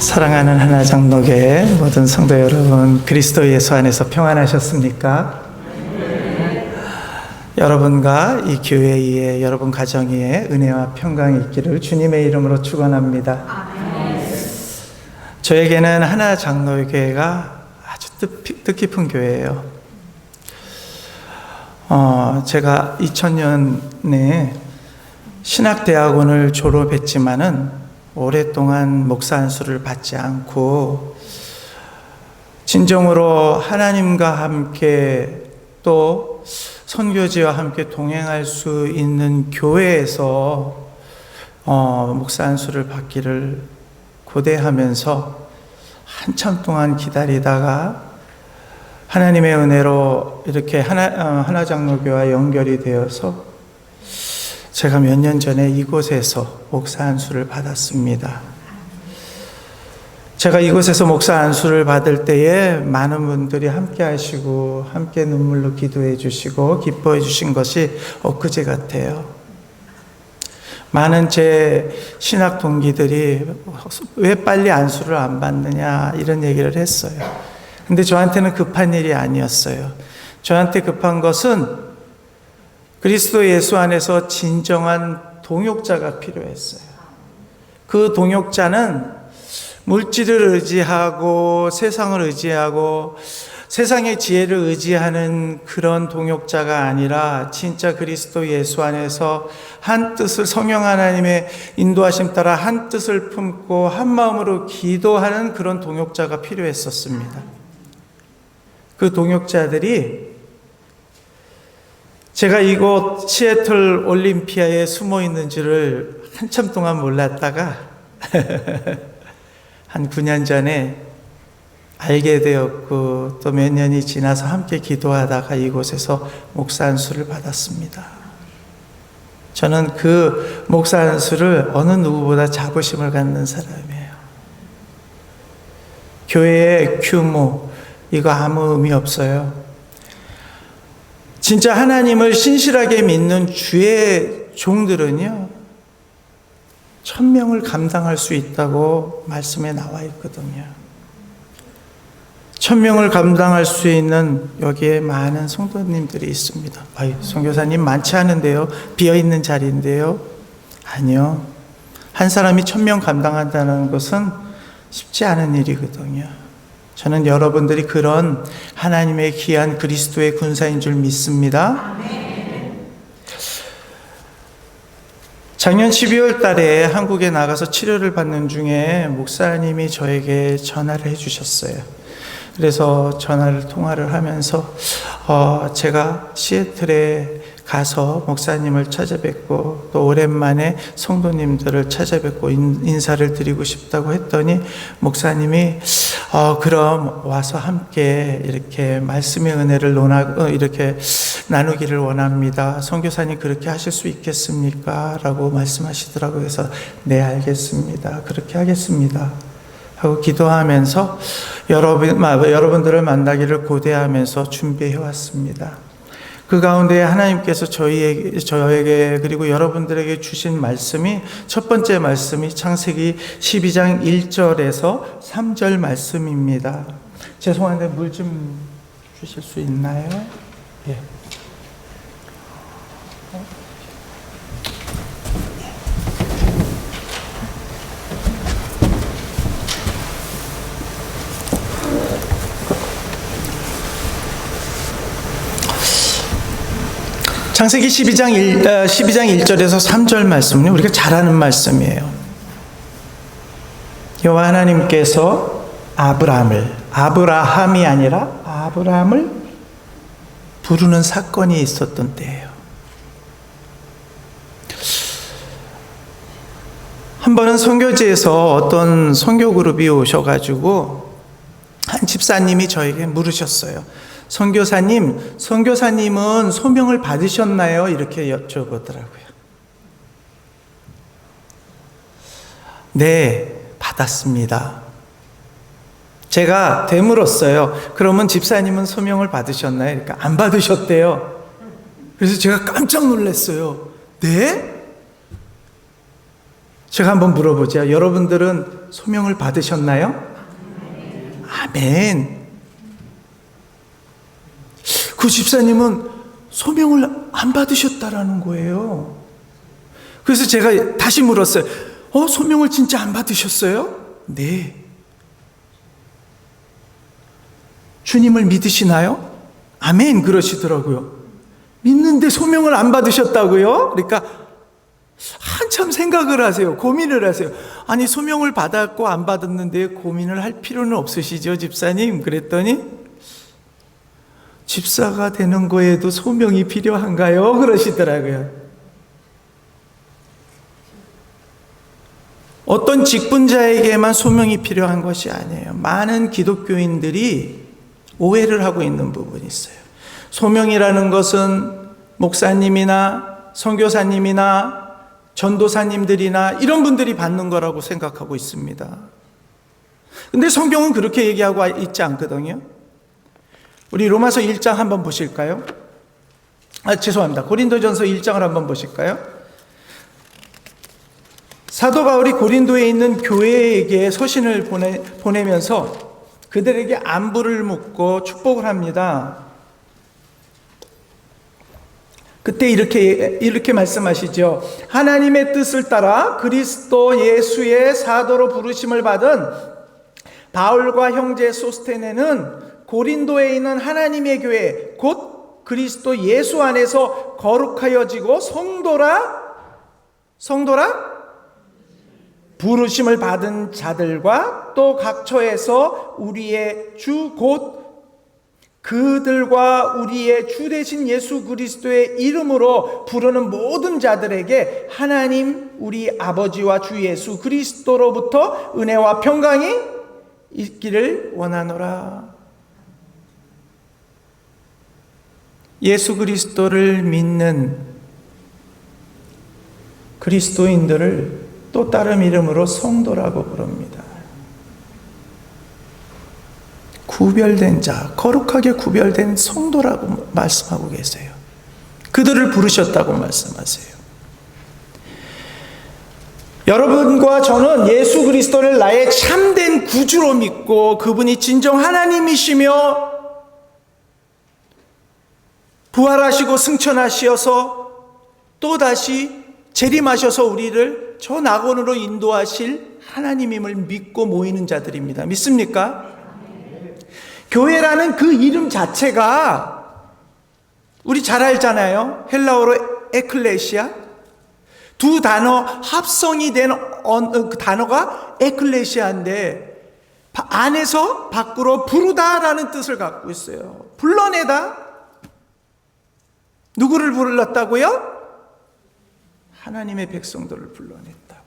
사랑하는 하나장로교회 모든 성도 여러분, 그리스도 예수 안에서 평안하셨습니까? 여러분과 이 교회 위에, 여러분 가정 위에 은혜와 평강이 있기를 주님의 이름으로 축원합니다. 저에게는 하나장로교회가 아주 뜻깊은 교회예요. 제가 2000년에 신학대학원을 졸업했지만은 오랫동안 목사 안수를 받지 않고 진정으로 하나님과 함께 또 선교지와 함께 동행할 수 있는 교회에서 목사 안수를 받기를 고대하면서 한참 동안 기다리다가 하나님의 은혜로 이렇게 하나장로교와 연결이 되어서 제가 몇 년 전에 이곳에서 목사 안수를 받았습니다. 제가 이곳에서 목사 안수를 받을 때에 많은 분들이 함께 하시고 함께 눈물로 기도해 주시고 기뻐해 주신 것이 엊그제 같아요. 많은 제 신학 동기들이 왜 빨리 안수를 안 받느냐 이런 얘기를 했어요. 근데 저한테는 급한 일이 아니었어요. 저한테 급한 것은 그리스도 예수 안에서 진정한 동역자가 필요했어요. 그 동역자는 물질을 의지하고 세상을 의지하고 세상의 지혜를 의지하는 그런 동역자가 아니라 진짜 그리스도 예수 안에서 한 뜻을, 성령 하나님의 인도하심 따라 한 뜻을 품고 한 마음으로 기도하는 그런 동역자가 필요했었습니다. 그 동역자들이 제가 이곳 시애틀 올림피아에 숨어 있는지를 한참 동안 몰랐다가 한 9년 전에 알게 되었고 또 몇 년이 지나서 함께 기도하다가 이곳에서 목사 안수를 받았습니다. 저는 그 목사 안수를 어느 누구보다 자부심을 갖는 사람이에요. 교회의 규모 이거 아무 의미 없어요. 진짜 하나님을 신실하게 믿는 주의 종들은요 1000명을 감당할 수 있다고 말씀에 나와 있거든요. 1000명을 감당할 수 있는 여기에 많은 성도님들이 있습니다. 선교사님 많지 않은데요, 비어있는 자리인데요. 아니요, 한 사람이 1000명 감당한다는 것은 쉽지 않은 일이거든요. 저는 여러분들이 그런 하나님의 귀한 그리스도의 군사인 줄 믿습니다. 작년 12월 달에 한국에 나가서 치료를 받는 중에 목사님이 저에게 전화를 해주셨어요. 그래서 통화를 하면서 제가 시애틀에 가서 목사님을 찾아뵙고 또 오랜만에 성도님들을 찾아뵙고 인사를 드리고 싶다고 했더니 목사님이 그럼 와서 함께 이렇게 말씀의 은혜를 이렇게 나누기를 원합니다. 선교사님 그렇게 하실 수 있겠습니까? 라고 말씀하시더라고요. 그래서 네, 알겠습니다. 그렇게 하겠습니다. 하고 기도하면서 여러분들을 만나기를 고대하면서 준비해 왔습니다. 그 가운데 하나님께서 저에게 그리고 여러분들에게 주신 말씀이, 첫 번째 말씀이 창세기 12장 1절에서 3절 말씀입니다. 죄송한데 물 좀 주실 수 있나요? 예. 창세기 12장 1절에서 3절 말씀은 우리가 잘 아는 말씀이에요. 여호와 하나님께서 아브라함이 아니라 아브라함을 부르는 사건이 있었던 때예요. 한 번은 선교지에서 어떤 선교 그룹이 오셔가지고 한 집사님이 저에게 물으셨어요. 선교사님은 소명을 받으셨나요? 이렇게 여쭤보더라고요. 네, 받았습니다. 제가 되물었어요. 그러면 집사님은 소명을 받으셨나요? 그러니까 안 받으셨대요. 그래서 제가 깜짝 놀랐어요. 네? 제가 한번 물어보죠. 여러분들은 소명을 받으셨나요? 아멘. 그 집사님은 소명을 안 받으셨다라는 거예요. 그래서 제가 다시 물었어요. 소명을 진짜 안 받으셨어요? 네. 주님을 믿으시나요? 아멘 그러시더라고요. 믿는데 소명을 안 받으셨다고요? 그러니까 한참 생각을 하세요. 고민을 하세요. 아니 소명을 받았고 안 받았는데 고민을 할 필요는 없으시죠 집사님? 그랬더니 집사가 되는 거에도 소명이 필요한가요? 그러시더라고요. 어떤 직분자에게만 소명이 필요한 것이 아니에요. 많은 기독교인들이 오해를 하고 있는 부분이 있어요. 소명이라는 것은 목사님이나 선교사님이나 전도사님들이나 이런 분들이 받는 거라고 생각하고 있습니다. 근데 성경은 그렇게 얘기하고 있지 않거든요. 우리 로마서 1장 한번 보실까요? 죄송합니다. 고린도전서 1장을 한번 보실까요? 사도 바울이 고린도에 있는 교회에게 서신을 보내면서 그들에게 안부를 묻고 축복을 합니다. 그때 이렇게 말씀하시죠. 하나님의 뜻을 따라 그리스도 예수의 사도로 부르심을 받은 바울과 형제 소스테네는 고린도에 있는 하나님의 교회 곧 그리스도 예수 안에서 거룩하여지고 성도라 부르심을 받은 자들과 또 각처에서 우리의 주 곧 그들과 우리의 주 되신 예수 그리스도의 이름으로 부르는 모든 자들에게 하나님 우리 아버지와 주 예수 그리스도로부터 은혜와 평강이 있기를 원하노라. 예수 그리스도를 믿는 그리스도인들을 또 다른 이름으로 성도라고 부릅니다. 구별된 자, 거룩하게 구별된 성도라고 말씀하고 계세요. 그들을 부르셨다고 말씀하세요. 여러분과 저는 예수 그리스도를 나의 참된 구주로 믿고 그분이 진정 하나님이시며 부활하시고 승천하시어서 또다시 재림하셔서 우리를 저 낙원으로 인도하실 하나님임을 믿고 모이는 자들입니다. 믿습니까? 교회라는 그 이름 자체가 우리 잘 알잖아요. 헬라어로 에클레시아. 두 단어 합성이 된 그 단어가 에클레시아인데 안에서 밖으로 부르다라는 뜻을 갖고 있어요. 불러내다. 누구를 불렀다고요? 하나님의 백성들을 불러냈다고요.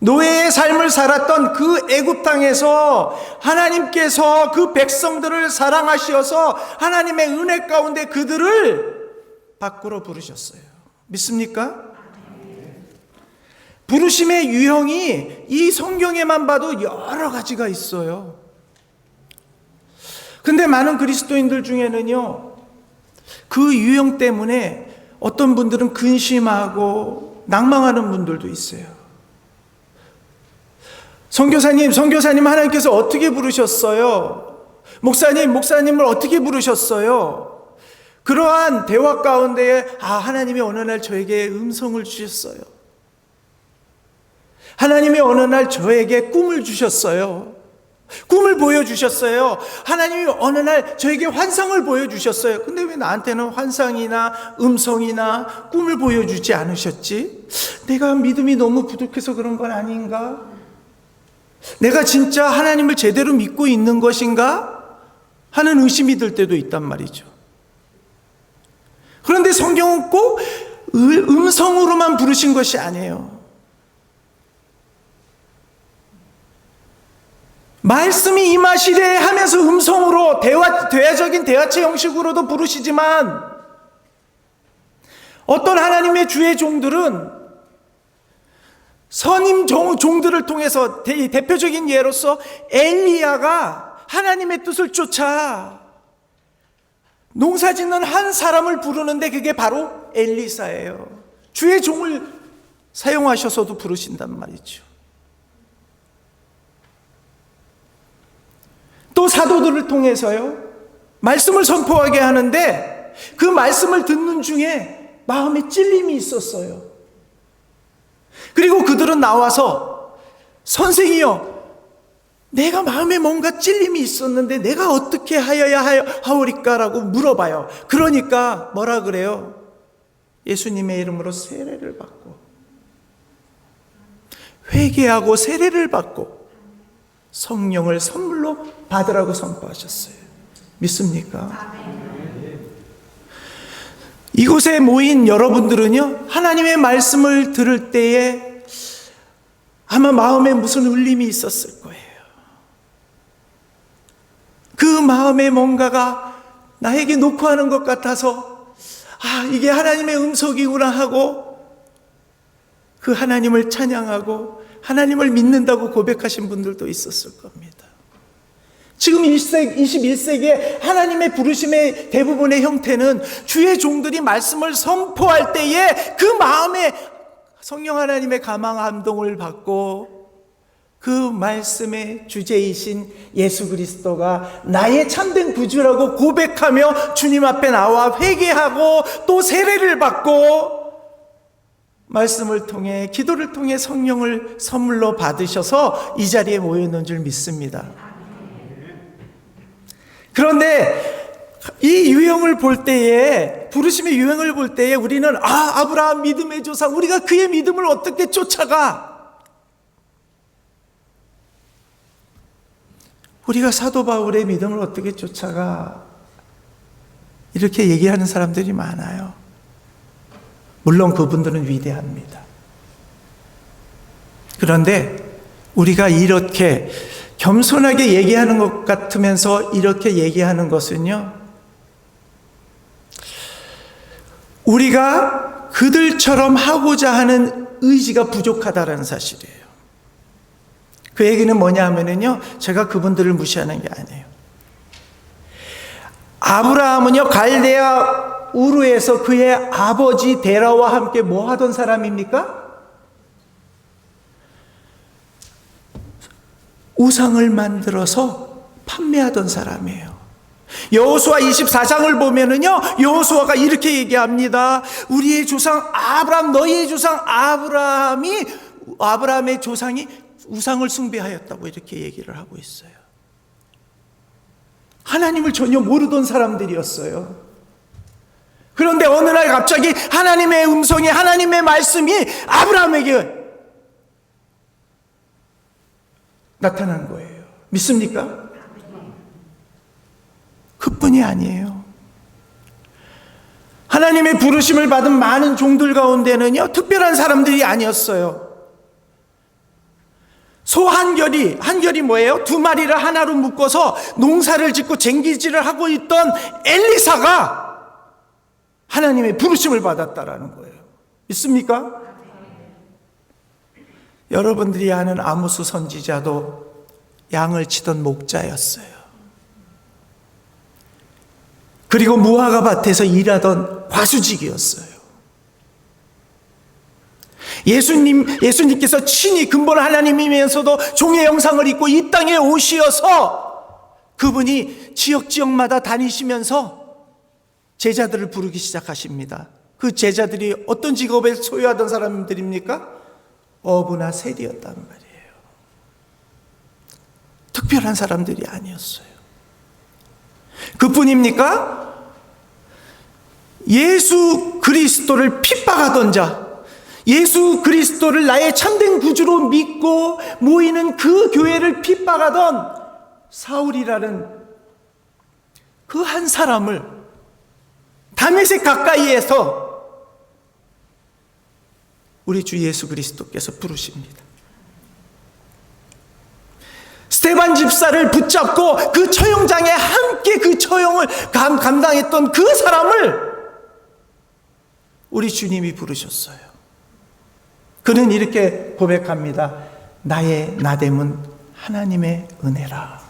노예의 삶을 살았던 그 애굽 땅에서 하나님께서 그 백성들을 사랑하시어서 하나님의 은혜 가운데 그들을 밖으로 부르셨어요. 믿습니까? 부르심의 유형이 이 성경에만 봐도 여러 가지가 있어요. 근데 많은 그리스도인들 중에는요, 그 유형 때문에 어떤 분들은 근심하고 낭망하는 분들도 있어요. 선교사님 하나님께서 어떻게 부르셨어요? 목사님을 어떻게 부르셨어요? 그러한 대화 가운데에 하나님이 어느 날 저에게 음성을 주셨어요. 하나님이 어느 날 저에게 꿈을 주셨어요. 꿈을 보여주셨어요. 하나님이 어느 날 저에게 환상을 보여주셨어요. 근데 왜 나한테는 환상이나 음성이나 꿈을 보여주지 않으셨지? 내가 믿음이 너무 부족해서 그런 건 아닌가? 내가 진짜 하나님을 제대로 믿고 있는 것인가? 하는 의심이 들 때도 있단 말이죠. 그런데 성경은 꼭 음성으로만 부르신 것이 아니에요. 말씀이 임하시되 하면서 음성으로 대화적인 대화체 형식으로도 부르시지만 어떤 하나님의 주의 종들은 선임 종들을 통해서 대표적인 예로서 엘리야가 하나님의 뜻을 쫓아 농사 짓는 한 사람을 부르는데 그게 바로 엘리사예요. 주의 종을 사용하셔서도 부르신단 말이죠. 또 사도들을 통해서요, 말씀을 선포하게 하는데 그 말씀을 듣는 중에 마음에 찔림이 있었어요. 그리고 그들은 나와서 선생이여, 내가 마음에 뭔가 찔림이 있었는데 내가 어떻게 하여야 하오리까라고 물어봐요. 그러니까 뭐라 그래요? 예수님의 이름으로 세례를 받고 회개하고 세례를 받고 성령을 선물로 받으라고 선포하셨어요. 믿습니까? 이곳에 모인 여러분들은요, 하나님의 말씀을 들을 때에 아마 마음에 무슨 울림이 있었을 거예요. 그 마음에 뭔가가 나에게 놓고 하는 것 같아서, 이게 하나님의 음성이구나 하고 그 하나님을 찬양하고 하나님을 믿는다고 고백하신 분들도 있었을 겁니다. 지금 21세기에 하나님의 부르심의 대부분의 형태는 주의 종들이 말씀을 선포할 때에 그 마음에 성령 하나님의 감화 감동을 받고 그 말씀의 주제이신 예수 그리스도가 나의 참된 구주라고 고백하며 주님 앞에 나와 회개하고 또 세례를 받고 말씀을 통해, 기도를 통해 성령을 선물로 받으셔서 이 자리에 모였는 줄 믿습니다. 그런데 이 유형을 볼 때에, 부르심의 유형을 볼 때에 우리는 아브라함 믿음의 조상, 우리가 그의 믿음을 어떻게 쫓아가? 우리가 사도 바울의 믿음을 어떻게 쫓아가? 이렇게 얘기하는 사람들이 많아요. 물론 그분들은 위대합니다. 그런데 우리가 이렇게 겸손하게 얘기하는 것 같으면서 이렇게 얘기하는 것은요, 우리가 그들처럼 하고자 하는 의지가 부족하다는 사실이에요. 그 얘기는 뭐냐 하면은요, 제가 그분들을 무시하는 게 아니에요. 아브라함은요, 갈대아 우르에서 그의 아버지 데라와 함께 뭐 하던 사람입니까? 우상을 만들어서 판매하던 사람이에요. 여호수아 24장을 보면은요, 여호수아가 이렇게 얘기합니다. 우리의 조상 아브라함, 너희의 조상 아브라함의 조상이 우상을 숭배하였다고 이렇게 얘기를 하고 있어요. 하나님을 전혀 모르던 사람들이었어요. 그런데 어느 날 갑자기 하나님의 음성이, 하나님의 말씀이 아브라함에게 나타난 거예요. 믿습니까? 그뿐이 아니에요. 하나님의 부르심을 받은 많은 종들 가운데는요, 특별한 사람들이 아니었어요. 소 한결이 뭐예요? 두 마리를 하나로 묶어서 농사를 짓고 쟁기질을 하고 있던 엘리사가 하나님의 부르심을 받았다라는 거예요. 믿습니까? 여러분들이 아는 아모스 선지자도 양을 치던 목자였어요. 그리고 무화과 밭에서 일하던 과수직이었어요. 예수님께서 친히 근본 하나님이면서도 종의 형상을 입고 이 땅에 오시어서 그분이 지역마다 다니시면서 제자들을 부르기 시작하십니다. 그 제자들이 어떤 직업에 소유하던 사람들입니까? 어부나 세리였단 말이에요. 특별한 사람들이 아니었어요. 그뿐입니까? 예수 그리스도를 핍박하던 자, 예수 그리스도를 나의 참된 구주로 믿고 모이는 그 교회를 핍박하던 사울이라는 그 한 사람을 다메섹 가까이에서 우리 주 예수 그리스도께서 부르십니다. 스데반 집사를 붙잡고 그 처형장에 함께 그 처형을 감당했던 그 사람을 우리 주님이 부르셨어요. 그는 이렇게 고백합니다. 나의 나됨은 하나님의 은혜라.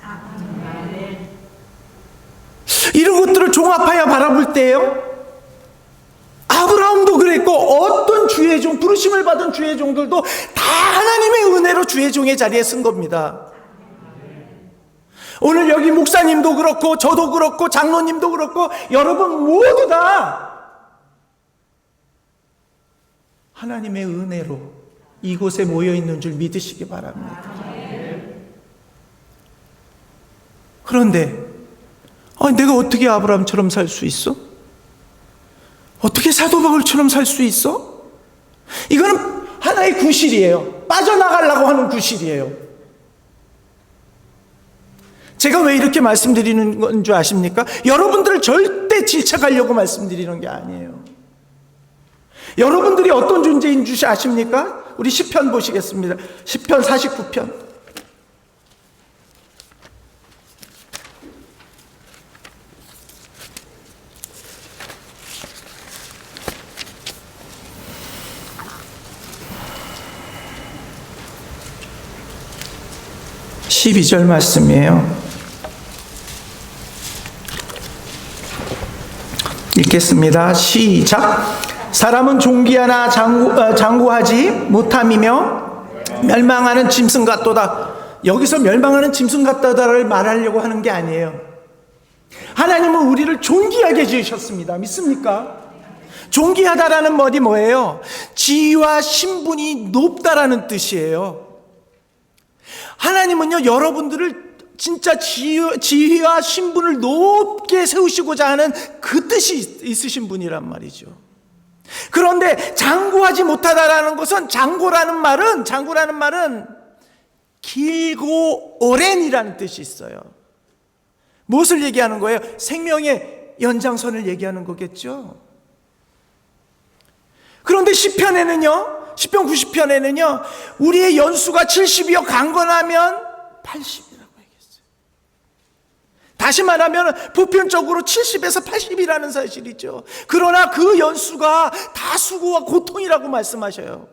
이런 것들을 종합하여 바라볼 때요, 아브라함 아브라함도 그랬고 어떤 주의 종, 부르심을 받은 주의 종들도 다 하나님의 은혜로 주의 종의 자리에 쓴 겁니다. 오늘 여기 목사님도 그렇고 저도 그렇고 장로님도 그렇고 여러분 모두 다 하나님의 은혜로 이곳에 모여 있는 줄 믿으시기 바랍니다. 그런데 내가 어떻게 아브라함처럼 살 수 있어? 어떻게 사도 바울처럼 살 수 있어? 이거는 하나의 구실이에요. 빠져나가려고 하는 구실이에요. 제가 왜 이렇게 말씀드리는 건 줄 아십니까? 여러분들을 절대 질책하려고 말씀드리는 게 아니에요. 여러분들이 어떤 존재인 줄 아십니까? 우리 시편 보시겠습니다. 시편 49편. (12) 절 말씀이에요. 읽겠습니다. 시작. 사람은 존귀하나 장구하지 못함이며 멸망하는 짐승 같도다. 여기서 멸망하는 짐승 같다를 말하려고 하는 게 아니에요. 하나님은 우리를 존귀하게 지으셨습니다. 믿습니까? 존귀하다라는 말이 뭐예요? 지위와 신분이 높다라는 뜻이에요. 하나님은요, 여러분들을 진짜 지위와 신분을 높게 세우시고자 하는 그 뜻이 있으신 분이란 말이죠. 그런데 장구하지 못하다라는 것은, 장구라는 말은 길고 오랜이라는 뜻이 있어요. 무엇을 얘기하는 거예요? 생명의 연장선을 얘기하는 거겠죠. 그런데 시편에는요, 시편 90편에는요, 우리의 연수가 70이요 강건하면 80이라고 얘기했어요. 다시 말하면 보편적으로 70에서 80이라는 사실이죠. 그러나 그 연수가 다 수고와 고통이라고 말씀하셔요.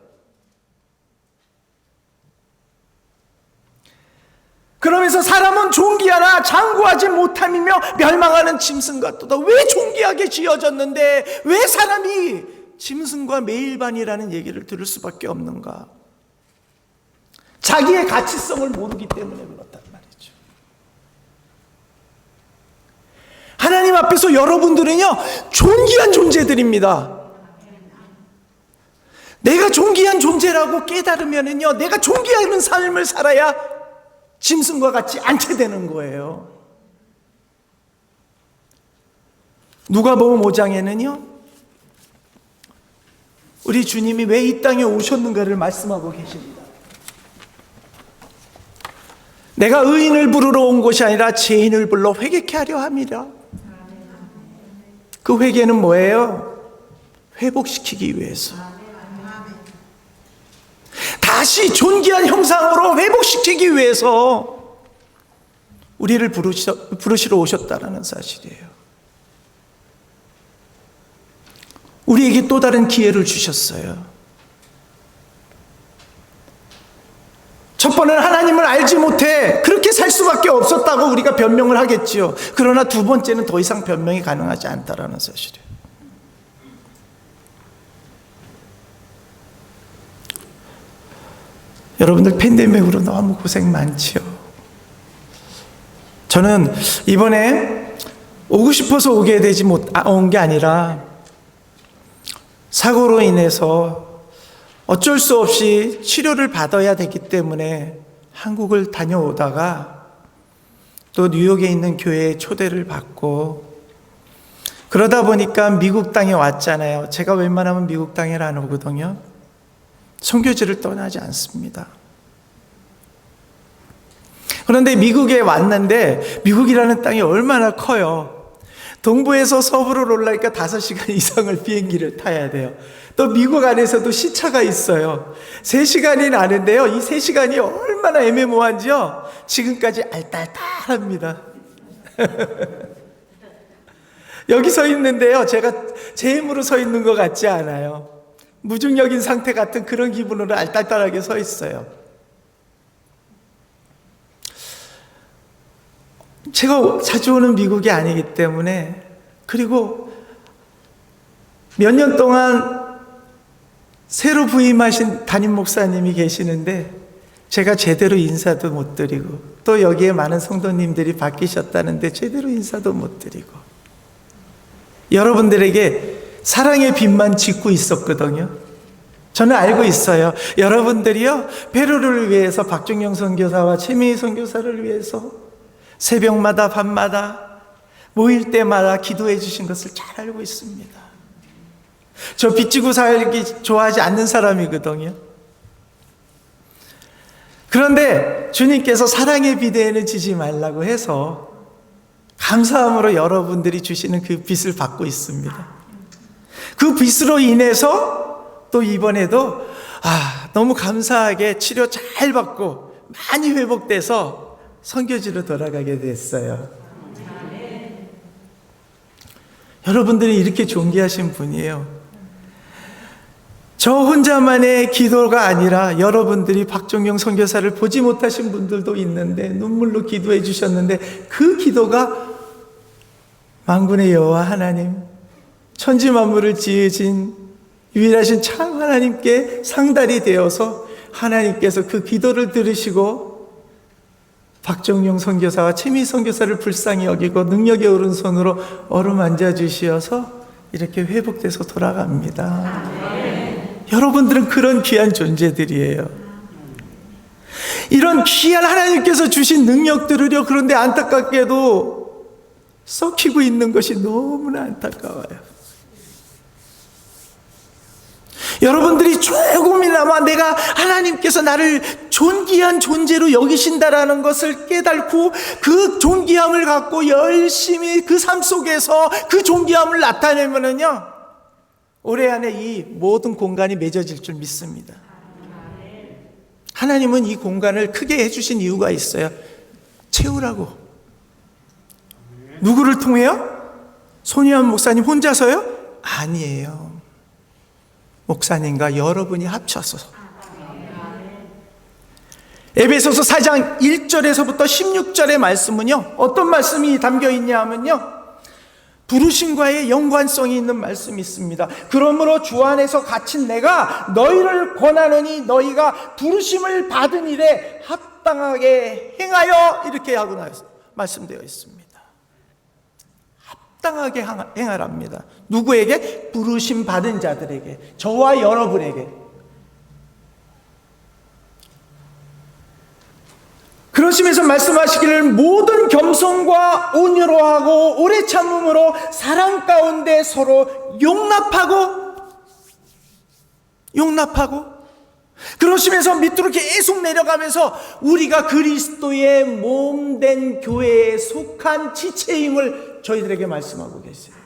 그러면서 사람은 존귀하나 장구하지 못함이며 멸망하는 짐승 같도다. 왜 존귀하게 지어졌는데 왜 사람이 짐승과 매일반이라는 얘기를 들을 수밖에 없는가? 자기의 가치성을 모르기 때문에 그렇단 말이죠. 하나님 앞에서 여러분들은요, 존귀한 존재들입니다. 내가 존귀한 존재라고 깨달으면은요, 내가 존귀한 삶을 살아야 짐승과 같지 않게 되는 거예요. 누가복음 5장에는요, 우리 주님이 왜 이 땅에 오셨는가를 말씀하고 계십니다. 내가 의인을 부르러 온 것이 아니라 죄인을 불러 회개케 하려 함이라. 그 회개는 뭐예요? 회복시키기 위해서, 다시 존귀한 형상으로 회복시키기 위해서 우리를 부르시러 오셨다는 사실이에요. 우리에게 또 다른 기회를 주셨어요. 첫 번째는 하나님을 알지 못해 그렇게 살 수밖에 없었다고 우리가 변명을 하겠지요. 그러나 두 번째는 더 이상 변명이 가능하지 않다라는 사실이에요. 여러분들 팬데믹으로 너무 고생 많지요. 저는 이번에 오고 싶어서 오게 되지 온 게 아니라 사고로 인해서 어쩔 수 없이 치료를 받아야 되기 때문에 한국을 다녀오다가 또 뉴욕에 있는 교회에 초대를 받고 그러다 보니까 미국 땅에 왔잖아요. 제가 웬만하면 미국 땅에 안 오거든요. 선교지를 떠나지 않습니다. 그런데 미국에 왔는데 미국이라는 땅이 얼마나 커요. 동부에서 서부로 올라니까 5시간 이상을 비행기를 타야 돼요. 또 미국 안에서도 시차가 있어요. 3시간이 나는데요, 이 3시간이 얼마나 애매모호한지요, 지금까지 알딸딸합니다. 여기 서 있는데요, 제가 제 힘으로 서 있는 것 같지 않아요. 무중력인 상태 같은 그런 기분으로 알딸딸하게 서 있어요. 제가 자주 오는 미국이 아니기 때문에, 그리고 몇 년 동안 새로 부임하신 담임 목사님이 계시는데 제가 제대로 인사도 못 드리고, 또 여기에 많은 성도님들이 바뀌셨다는데 제대로 인사도 못 드리고, 여러분들에게 사랑의 빛만 짓고 있었거든요. 저는 알고 있어요. 여러분들이요, 배로를 위해서 박종영 선교사와 최미희 선교사를 위해서 새벽마다 밤마다 모일 때마다 기도해 주신 것을 잘 알고 있습니다. 저 빚지고 살기 좋아하지 않는 사람이거든요. 그런데 주님께서 사랑의 비대에는 지지 말라고 해서 감사함으로 여러분들이 주시는 그 빚을 받고 있습니다. 그 빚으로 인해서 또 이번에도 너무 감사하게 치료 잘 받고 많이 회복돼서 선교지로 돌아가게 됐어요. 여러분들이 이렇게 존귀하신 분이에요. 저 혼자만의 기도가 아니라 여러분들이 박종영 선교사를 보지 못하신 분들도 있는데 눈물로 기도해 주셨는데, 그 기도가 만군의 여호와 하나님, 천지 만물을 지으신 유일하신 참 하나님께 상달이 되어서 하나님께서 그 기도를 들으시고 박종영 선교사와 최미 선교사를 불쌍히 여기고 능력의 오른손으로 어루만져 주시어서 이렇게 회복돼서 돌아갑니다. 여러분들은 그런 귀한 존재들이에요. 이런 귀한 하나님께서 주신 능력들을요, 그런데 안타깝게도 썩히고 있는 것이 너무나 안타까워요. 여러분들이 조금이나마 내가 하나님께서 나를 존귀한 존재로 여기신다라는 것을 깨닫고 그 존귀함을 갖고 열심히 그 삶 속에서 그 존귀함을 나타내면은요, 올해 안에 이 모든 공간이 맺어질 줄 믿습니다. 하나님은 이 공간을 크게 해주신 이유가 있어요. 채우라고. 누구를 통해요? 손희환 목사님 혼자서요? 아니에요. 목사님과 여러분이 합쳐서. 에베소서 4장 1절에서부터 16절의 말씀은요, 어떤 말씀이 담겨 있냐 하면요, 부르심과의 연관성이 있는 말씀이 있습니다. 그러므로 주 안에서 갇힌 내가 너희를 권하노니 너희가 부르심을 받은 일에 합당하게 행하여, 이렇게 하고 말씀되어 있습니다. 합당하게 행하랍니다. 누구에게? 부르심 받은 자들에게, 저와 여러분에게. 그러시면서 말씀하시기를 모든 겸손과 온유로 하고 오래 참음으로 사랑 가운데 서로 용납하고 그러시면서 밑으로 계속 내려가면서 우리가 그리스도의 몸된 교회에 속한 지체임을 저희들에게 말씀하고 계세요.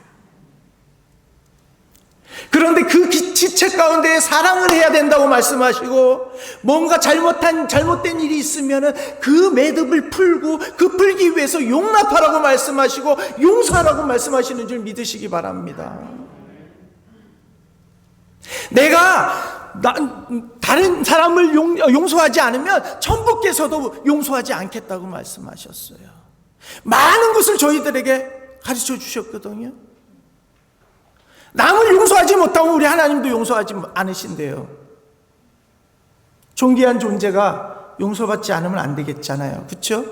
그런데 그 지체 가운데 사랑을 해야 된다고 말씀하시고, 뭔가 잘못된 일이 있으면 그 매듭을 풀고 그 풀기 위해서 용납하라고 말씀하시고 용서하라고 말씀하시는 줄 믿으시기 바랍니다. 내가 다른 사람을 용서하지 않으면 천부께서도 용서하지 않겠다고 말씀하셨어요. 많은 것을 저희들에게 가르쳐 주셨거든요. 남을 용서하지 못하고 우리 하나님도 용서하지 않으신대요. 존귀한 존재가 용서받지 않으면 안 되겠잖아요. 그렇죠?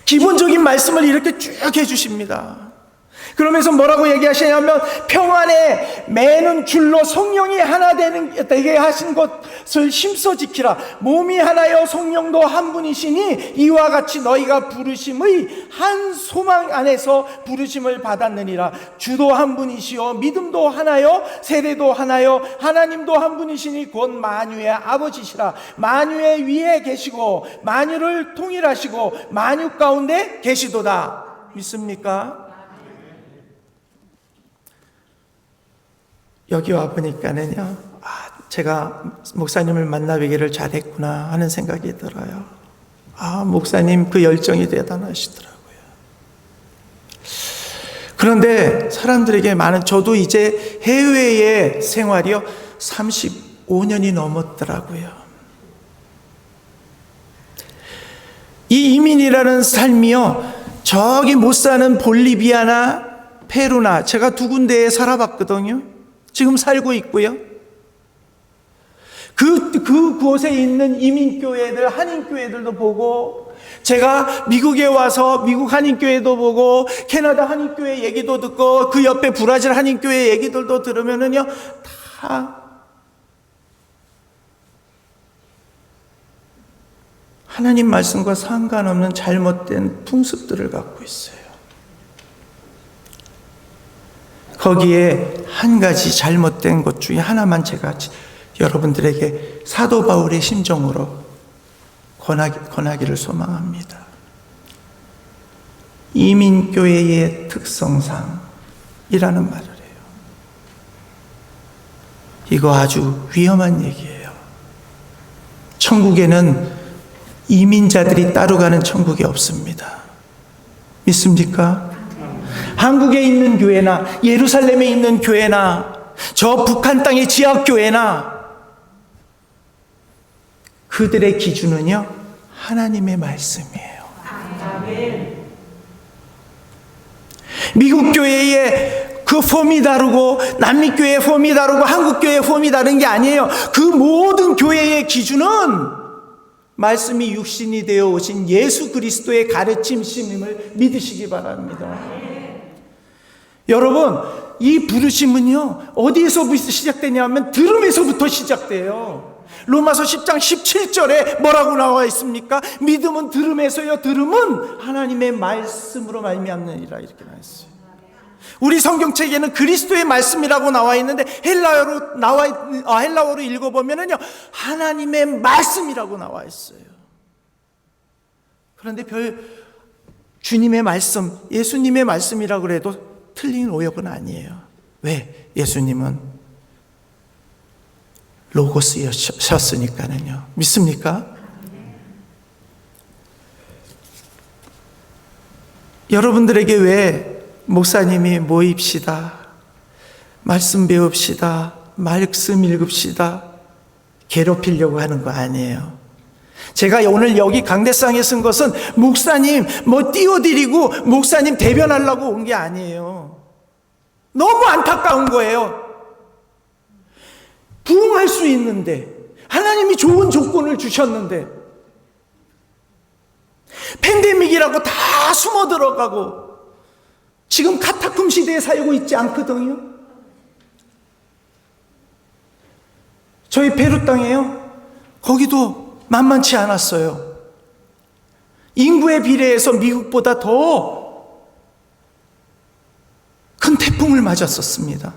기본적인 말씀을 이렇게 쭉 해주십니다. 그러면서 뭐라고 얘기하시냐면, 평안에 매는 줄로 성령이 하나 되게 하신 것을 힘써 지키라. 몸이 하나여 성령도 한 분이시니 이와 같이 너희가 부르심의 한 소망 안에서 부르심을 받았느니라. 주도 한 분이시요 믿음도 하나요 세례도 하나요 하나님도 한 분이시니 곧 만유의 아버지시라. 만유의 위에 계시고 만유를 통일하시고 만유 가운데 계시도다. 믿습니까? 여기 와보니까는요, 제가 목사님을 만나 뵈기를 잘했구나 하는 생각이 들어요. 목사님 그 열정이 대단하시더라고요. 그런데 사람들에게 저도 이제 해외의 생활이요 35년이 넘었더라고요. 이 이민이라는 삶이요, 저기 못 사는 볼리비아나 페루나 제가 두 군데에 살아봤거든요. 지금 살고 있고요. 그곳에 있는 이민교회들, 한인교회들도 보고, 제가 미국에 와서 미국 한인교회도 보고, 캐나다 한인교회 얘기도 듣고, 그 옆에 브라질 한인교회 얘기들도 들으면은요, 다 하나님 말씀과 상관없는 잘못된 풍습들을 갖고 있어요. 거기에 한 가지 잘못된 것 중에 하나만 제가 여러분들에게 사도 바울의 심정으로 권하기를 소망합니다. 이민교회의 특성상이라는 말을 해요. 이거 아주 위험한 얘기예요. 천국에는 이민자들이 따로 가는 천국이 없습니다. 믿습니까? 한국에 있는 교회나 예루살렘에 있는 교회나 저 북한 땅의 지하교회나 그들의 기준은요, 하나님의 말씀이에요. 미국 교회의 그 폼이 다르고 남미 교회의 폼이 다르고 한국 교회의 폼이 다른 게 아니에요. 그 모든 교회의 기준은 말씀이 육신이 되어 오신 예수 그리스도의 가르침심임을 믿으시기 바랍니다. 여러분, 이 부르심은요, 어디에서부터 시작되냐면 들음에서부터 시작돼요. 로마서 10장 17절에 뭐라고 나와 있습니까? 믿음은 들음에서요, 들음은 하나님의 말씀으로 말미암느니라, 이렇게 나와 있어요. 우리 성경책에는 그리스도의 말씀이라고 나와 있는데 헬라어로 읽어보면은요, 하나님의 말씀이라고 나와 있어요. 그런데 주님의 말씀, 예수님의 말씀이라고 해도 틀린 오역은 아니에요. 왜? 예수님은 로고스셨으니까는요. 믿습니까? 여러분들에게 왜 목사님이 모입시다, 말씀 배웁시다, 말씀 읽읍시다 괴롭히려고 하는 거 아니에요. 제가 오늘 여기 강대상에 쓴 것은 목사님 띄워드리고 목사님 대변하려고 온 게 아니에요. 너무 안타까운 거예요. 부흥할 수 있는데, 하나님이 좋은 조건을 주셨는데 팬데믹이라고 다 숨어 들어가고 지금 카타콤 시대에 살고 있지 않거든요. 저희 페루 땅에요, 거기도 만만치 않았어요. 인구에 비례해서 미국보다 더 큰 태풍을 맞았었습니다.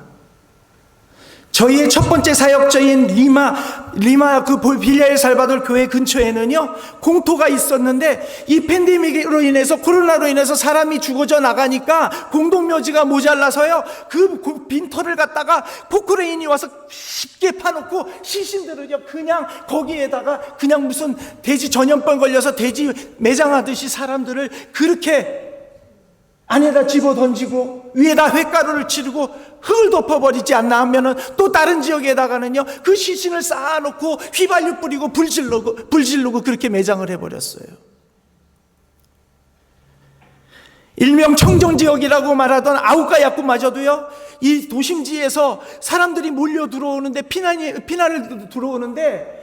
저희의 첫 번째 사역지인 리마 그 빌라엘살바돌 교회 근처에는요, 공터가 있었는데 이 팬데믹으로 인해서, 코로나로 인해서 사람이 죽어져 나가니까 공동묘지가 모자라서요, 그 빈터를 갖다가 포크레인이 와서 쉽게 파놓고 시신들을요 그냥 거기에다가 그냥 무슨 돼지 전염병 걸려서 돼지 매장하듯이 사람들을 그렇게 안에다 집어 던지고 위에다 횟가루를 치르고 흙을 덮어버리지 않나 하면은 또 다른 지역에다가는요 그 시신을 쌓아놓고 휘발유 뿌리고 불 지르고 그렇게 매장을 해버렸어요. 일명 청정지역이라고 말하던 아우카야쿠마저도요, 이 도심지에서 사람들이 몰려 들어오는데 피난을 들어오는데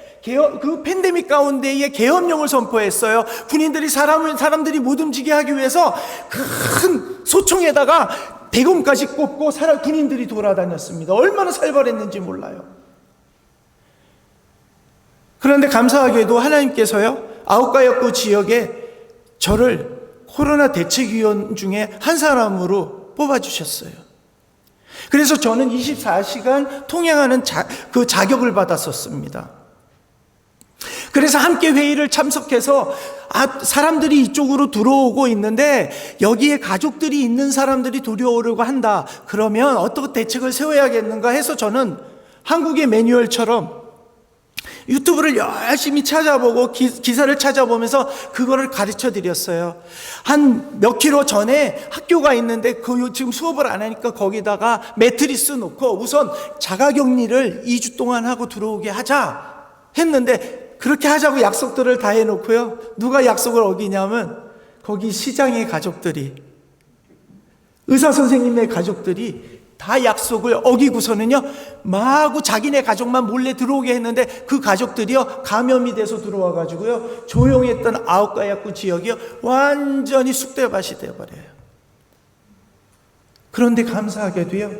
그 팬데믹 가운데에 계엄령을 선포했어요. 군인들이 사람들이 못 움직이게 하기 위해서 큰 소총에다가 대검까지 꽂고 군인들이 돌아다녔습니다. 얼마나 살벌했는지 몰라요. 그런데 감사하게도 하나님께서요, 아우카야쿠 지역에 저를 코로나 대책위원 중에 한 사람으로 뽑아주셨어요. 그래서 저는 24시간 통행하는 그 자격을 받았었습니다. 그래서 함께 회의를 참석해서 사람들이 이쪽으로 들어오고 있는데 여기에 가족들이 있는 사람들이 들어오려고 한다. 그러면 어떻게 대책을 세워야겠는가 해서 저는 한국의 매뉴얼처럼 유튜브를 열심히 찾아보고 기사를 찾아보면서 그거를 가르쳐 드렸어요. 한 몇 킬로 전에 학교가 있는데 지금 수업을 안 하니까 거기다가 매트리스 놓고 우선 자가격리를 2주 동안 하고 들어오게 하자 했는데, 그렇게 하자고 약속들을 다 해놓고요, 누가 약속을 어기냐면 거기 시장의 가족들이 의사 선생님의 가족들이 다 약속을 어기고서는요, 마구 자기네 가족만 몰래 들어오게 했는데 그 가족들이요, 감염이 돼서 들어와가지고요, 조용했던 아웃가야쿠 지역이요, 완전히 쑥대밭이 되어버려요. 그런데 감사하게도요,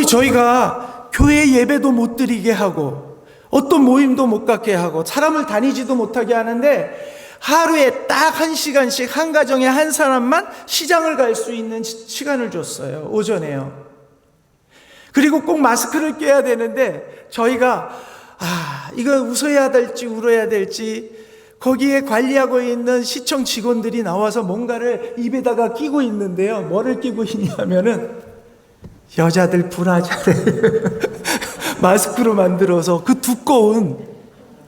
저희가 교회 예배도 못 드리게 하고, 어떤 모임도 못 갖게 하고, 사람을 다니지도 못하게 하는데, 하루에 딱 1시간씩 한 가정에 한 사람만 시장을 갈 수 있는 시간을 줬어요. 오전에요. 그리고 꼭 마스크를 껴야 되는데 저희가 이거 웃어야 될지 울어야 될지 거기에 관리하고 있는 시청 직원들이 나와서 뭔가를 입에다가 끼고 있는데요. 뭐를 끼고 있냐면은 여자들 브라자를 마스크로 만들어서 그 두꺼운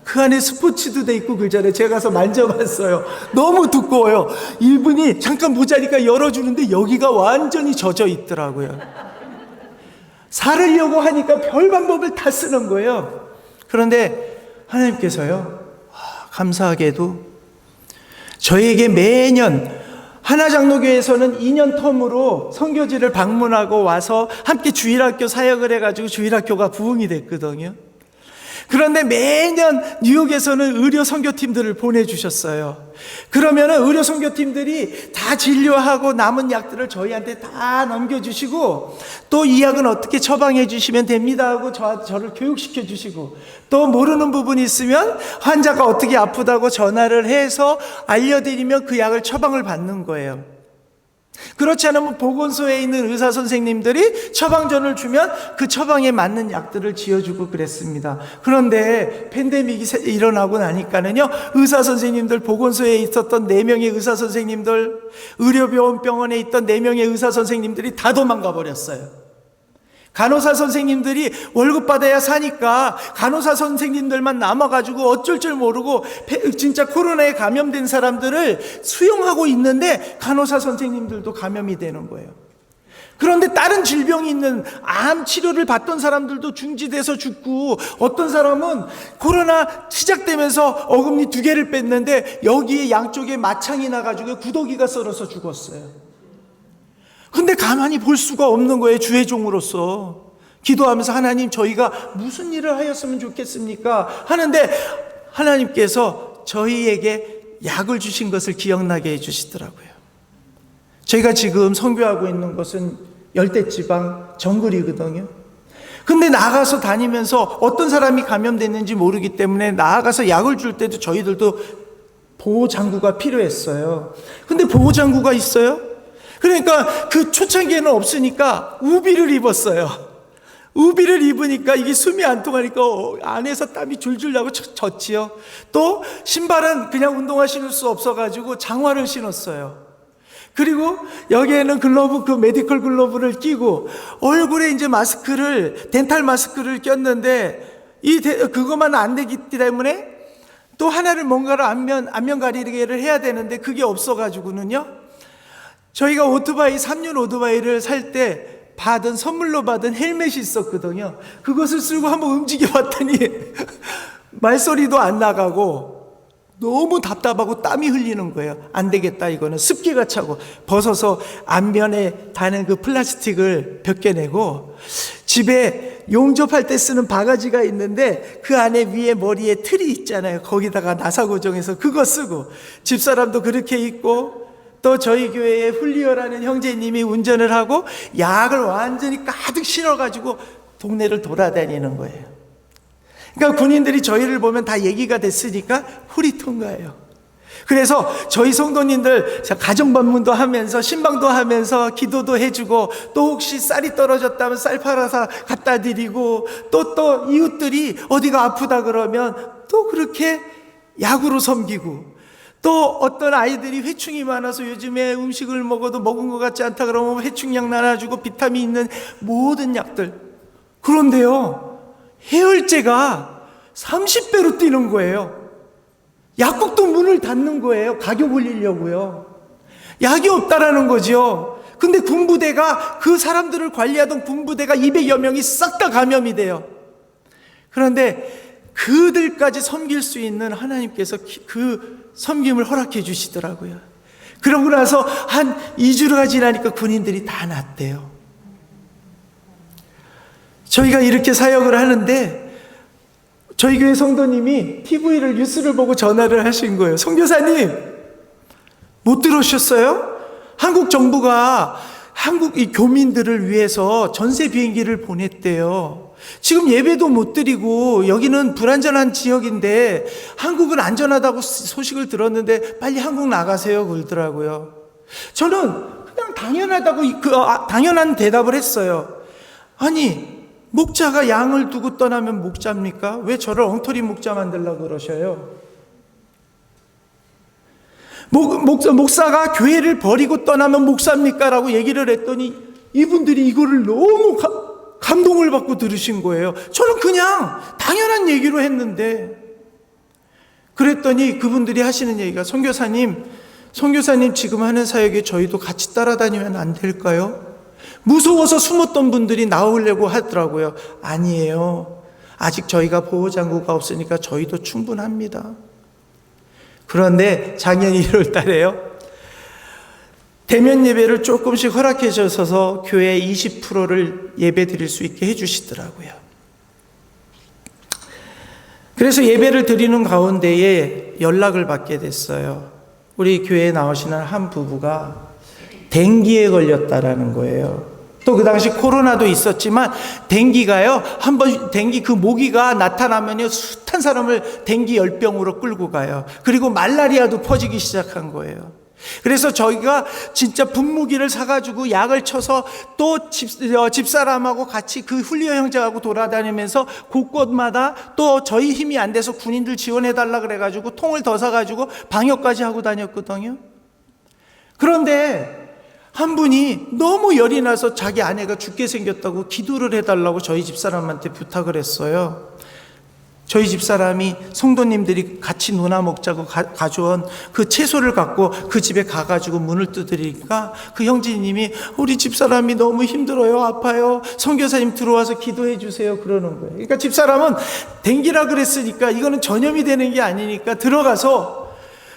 그 안에 스포츠도 돼 있고 그러잖아요. 제가 가서 만져봤어요. 너무 두꺼워요. 이분이 잠깐 모자니까 열어주는데 여기가 완전히 젖어 있더라고요. 사르려고 하니까 별 방법을 다 쓰는 거예요. 그런데 하나님께서요, 감사하게도 저희에게 매년 하나장로교회에서는 2년 텀으로 선교지를 방문하고 와서 함께 주일학교 사역을 해가지고 주일학교가 부흥이 됐거든요. 그런데 매년 뉴욕에서는 의료 선교팀들을 보내주셨어요. 그러면은 의료 선교팀들이 다 진료하고 남은 약들을 저희한테 다 넘겨주시고, 또 이 약은 어떻게 처방해 주시면 됩니다 하고 저를 교육시켜 주시고, 또 모르는 부분이 있으면 환자가 어떻게 아프다고 전화를 해서 알려드리면 그 약을 처방을 받는 거예요. 그렇지 않으면 보건소에 있는 의사 선생님들이 처방전을 주면 그 처방에 맞는 약들을 지어주고 그랬습니다. 그런데 팬데믹이 일어나고 나니까는요, 의사 선생님들, 보건소에 있었던 4명의 의사 선생님들, 병원에 있던 4명의 의사 선생님들이 다 도망가 버렸어요. 간호사 선생님들이 월급 받아야 사니까 간호사 선생님들만 남아가지고 어쩔 줄 모르고 진짜 코로나에 감염된 사람들을 수용하고 있는데 간호사 선생님들도 감염이 되는 거예요. 그런데 다른 질병이 있는 암 치료를 받던 사람들도 중지돼서 죽고, 어떤 사람은 코로나 시작되면서 어금니 2개를 뺐는데 여기에 양쪽에 마창이 나가지고 구더기가 썰어서 죽었어요. 근데 가만히 볼 수가 없는 거예요. 주의 종으로서 기도하면서, 하나님, 저희가 무슨 일을 하였으면 좋겠습니까 하는데 하나님께서 저희에게 약을 주신 것을 기억나게 해주시더라고요. 저희가 지금 선교하고 있는 곳은 열대지방 정글이거든요. 근데 나가서 다니면서 어떤 사람이 감염됐는지 모르기 때문에 나아가서 약을 줄 때도 저희들도 보호장구가 필요했어요. 근데 보호장구가 있어요? 그러니까 그 초창기에는 없으니까 우비를 입었어요. 우비를 입으니까 이게 숨이 안 통하니까 안에서 땀이 줄줄 나고 젖지요. 또 신발은 그냥 운동화 신을 수 없어가지고 장화를 신었어요. 그리고 여기에는 글러브, 그 메디컬 글러브를 끼고 얼굴에 이제 덴탈 마스크를 꼈는데 그것만 안 되기 때문에 또 하나를 뭔가를 안면 가리개를 해야 되는데 그게 없어가지고는요, 저희가 3륜 오토바이를 살 때 선물로 받은 헬멧이 있었거든요. 그것을 쓰고 한번 움직여 봤더니 말소리도 안 나가고 너무 답답하고 땀이 흘리는 거예요. 안 되겠다, 이거는 습기가 차고. 벗어서 앞면에 다는 그 플라스틱을 벗겨내고, 집에 용접할 때 쓰는 바가지가 있는데 그 안에 위에 머리에 틀이 있잖아요. 거기다가 나사고정해서 그거 쓰고, 집사람도 그렇게 입고, 또 저희 교회에 훌리오라는 형제님이 운전을 하고 약을 완전히 가득 실어가지고 동네를 돌아다니는 거예요. 그러니까 군인들이 저희를 보면 다 얘기가 됐으니까 훌이 통과해요. 그래서 저희 성도님들 가정 방문도 하면서 신방도 하면서 기도도 해주고, 또 혹시 쌀이 떨어졌다면 쌀 팔아서 갖다 드리고, 또 이웃들이 어디가 아프다 그러면 또 그렇게 약으로 섬기고, 또 어떤 아이들이 회충이 많아서 요즘에 음식을 먹어도 먹은 것 같지 않다 그러면 회충약 나눠주고 비타민 있는 모든 약들. 그런데요, 해열제가 30배로 뛰는 거예요. 약국도 문을 닫는 거예요. 가격 올리려고요. 약이 없다라는 거죠. 근데 군부대가, 그 사람들을 관리하던 군부대가 200여 명이 싹 다 감염이 돼요. 그런데 그들까지 섬길 수 있는 하나님께서 그 섬김을 허락해 주시더라고요. 그러고 나서 한 2주가 지나니까 군인들이 다 났대요. 저희가 이렇게 사역을 하는데 저희 교회 성도님이 TV를 뉴스를 보고 전화를 하신 거예요. 선교사님, 못 들으셨어요? 한국 정부가 한국 이 교민들을 위해서 전세 비행기를 보냈대요. 지금 예배도 못 드리고 여기는 불안전한 지역인데 한국은 안전하다고 소식을 들었는데 빨리 한국 나가세요 그러더라고요. 저는 그냥 당연하다고 당연한 대답을 했어요. 아니, 목자가 양을 두고 떠나면 목자입니까? 왜 저를 엉터리 목자 만들려고 그러셔요? 목사가 교회를 버리고 떠나면 목사입니까? 라고 얘기를 했더니 이분들이 이거를 너무 감동을 받고 들으신 거예요. 저는 그냥 당연한 얘기로 했는데, 그랬더니 그분들이 하시는 얘기가, 선교사님 지금 하는 사역에 저희도 같이 따라다니면 안 될까요? 무서워서 숨었던 분들이 나오려고 하더라고요. 아니에요. 아직 저희가 보호장구가 없으니까 저희도 충분합니다. 그런데 작년 1월 달에요, 대면 예배를 조금씩 허락해 주셔서 교회 20%를 예배 드릴 수 있게 해 주시더라고요. 그래서 예배를 드리는 가운데에 연락을 받게 됐어요. 우리 교회에 나오시는 한 부부가 댕기에 걸렸다라는 거예요. 또 그 당시 코로나도 있었지만 댕기가요, 한번 댕기 그 모기가 나타나면요 숱한 사람을 댕기 열병으로 끌고 가요. 그리고 말라리아도 퍼지기 시작한 거예요. 그래서 저희가 진짜 분무기를 사가지고 약을 쳐서 또 집사람하고 같이 그 훌리오 형제하고 돌아다니면서 곳곳마다 또 저희 힘이 안 돼서 군인들 지원해달라 그래가지고 통을 더 사가지고 방역까지 하고 다녔거든요. 그런데 한 분이 너무 열이 나서 자기 아내가 죽게 생겼다고 기도를 해달라고 저희 집사람한테 부탁을 했어요. 저희 집사람이 성도님들이 같이 누나 먹자고 가져온 그 채소를 갖고 그 집에 가가지고 문을 두드리니까 그 형제님이 우리 집사람이 너무 힘들어요, 아파요, 선교사님 들어와서 기도해 주세요 그러는 거예요. 그러니까 집사람은 댕기라 그랬으니까 이거는 전염이 되는 게 아니니까 들어가서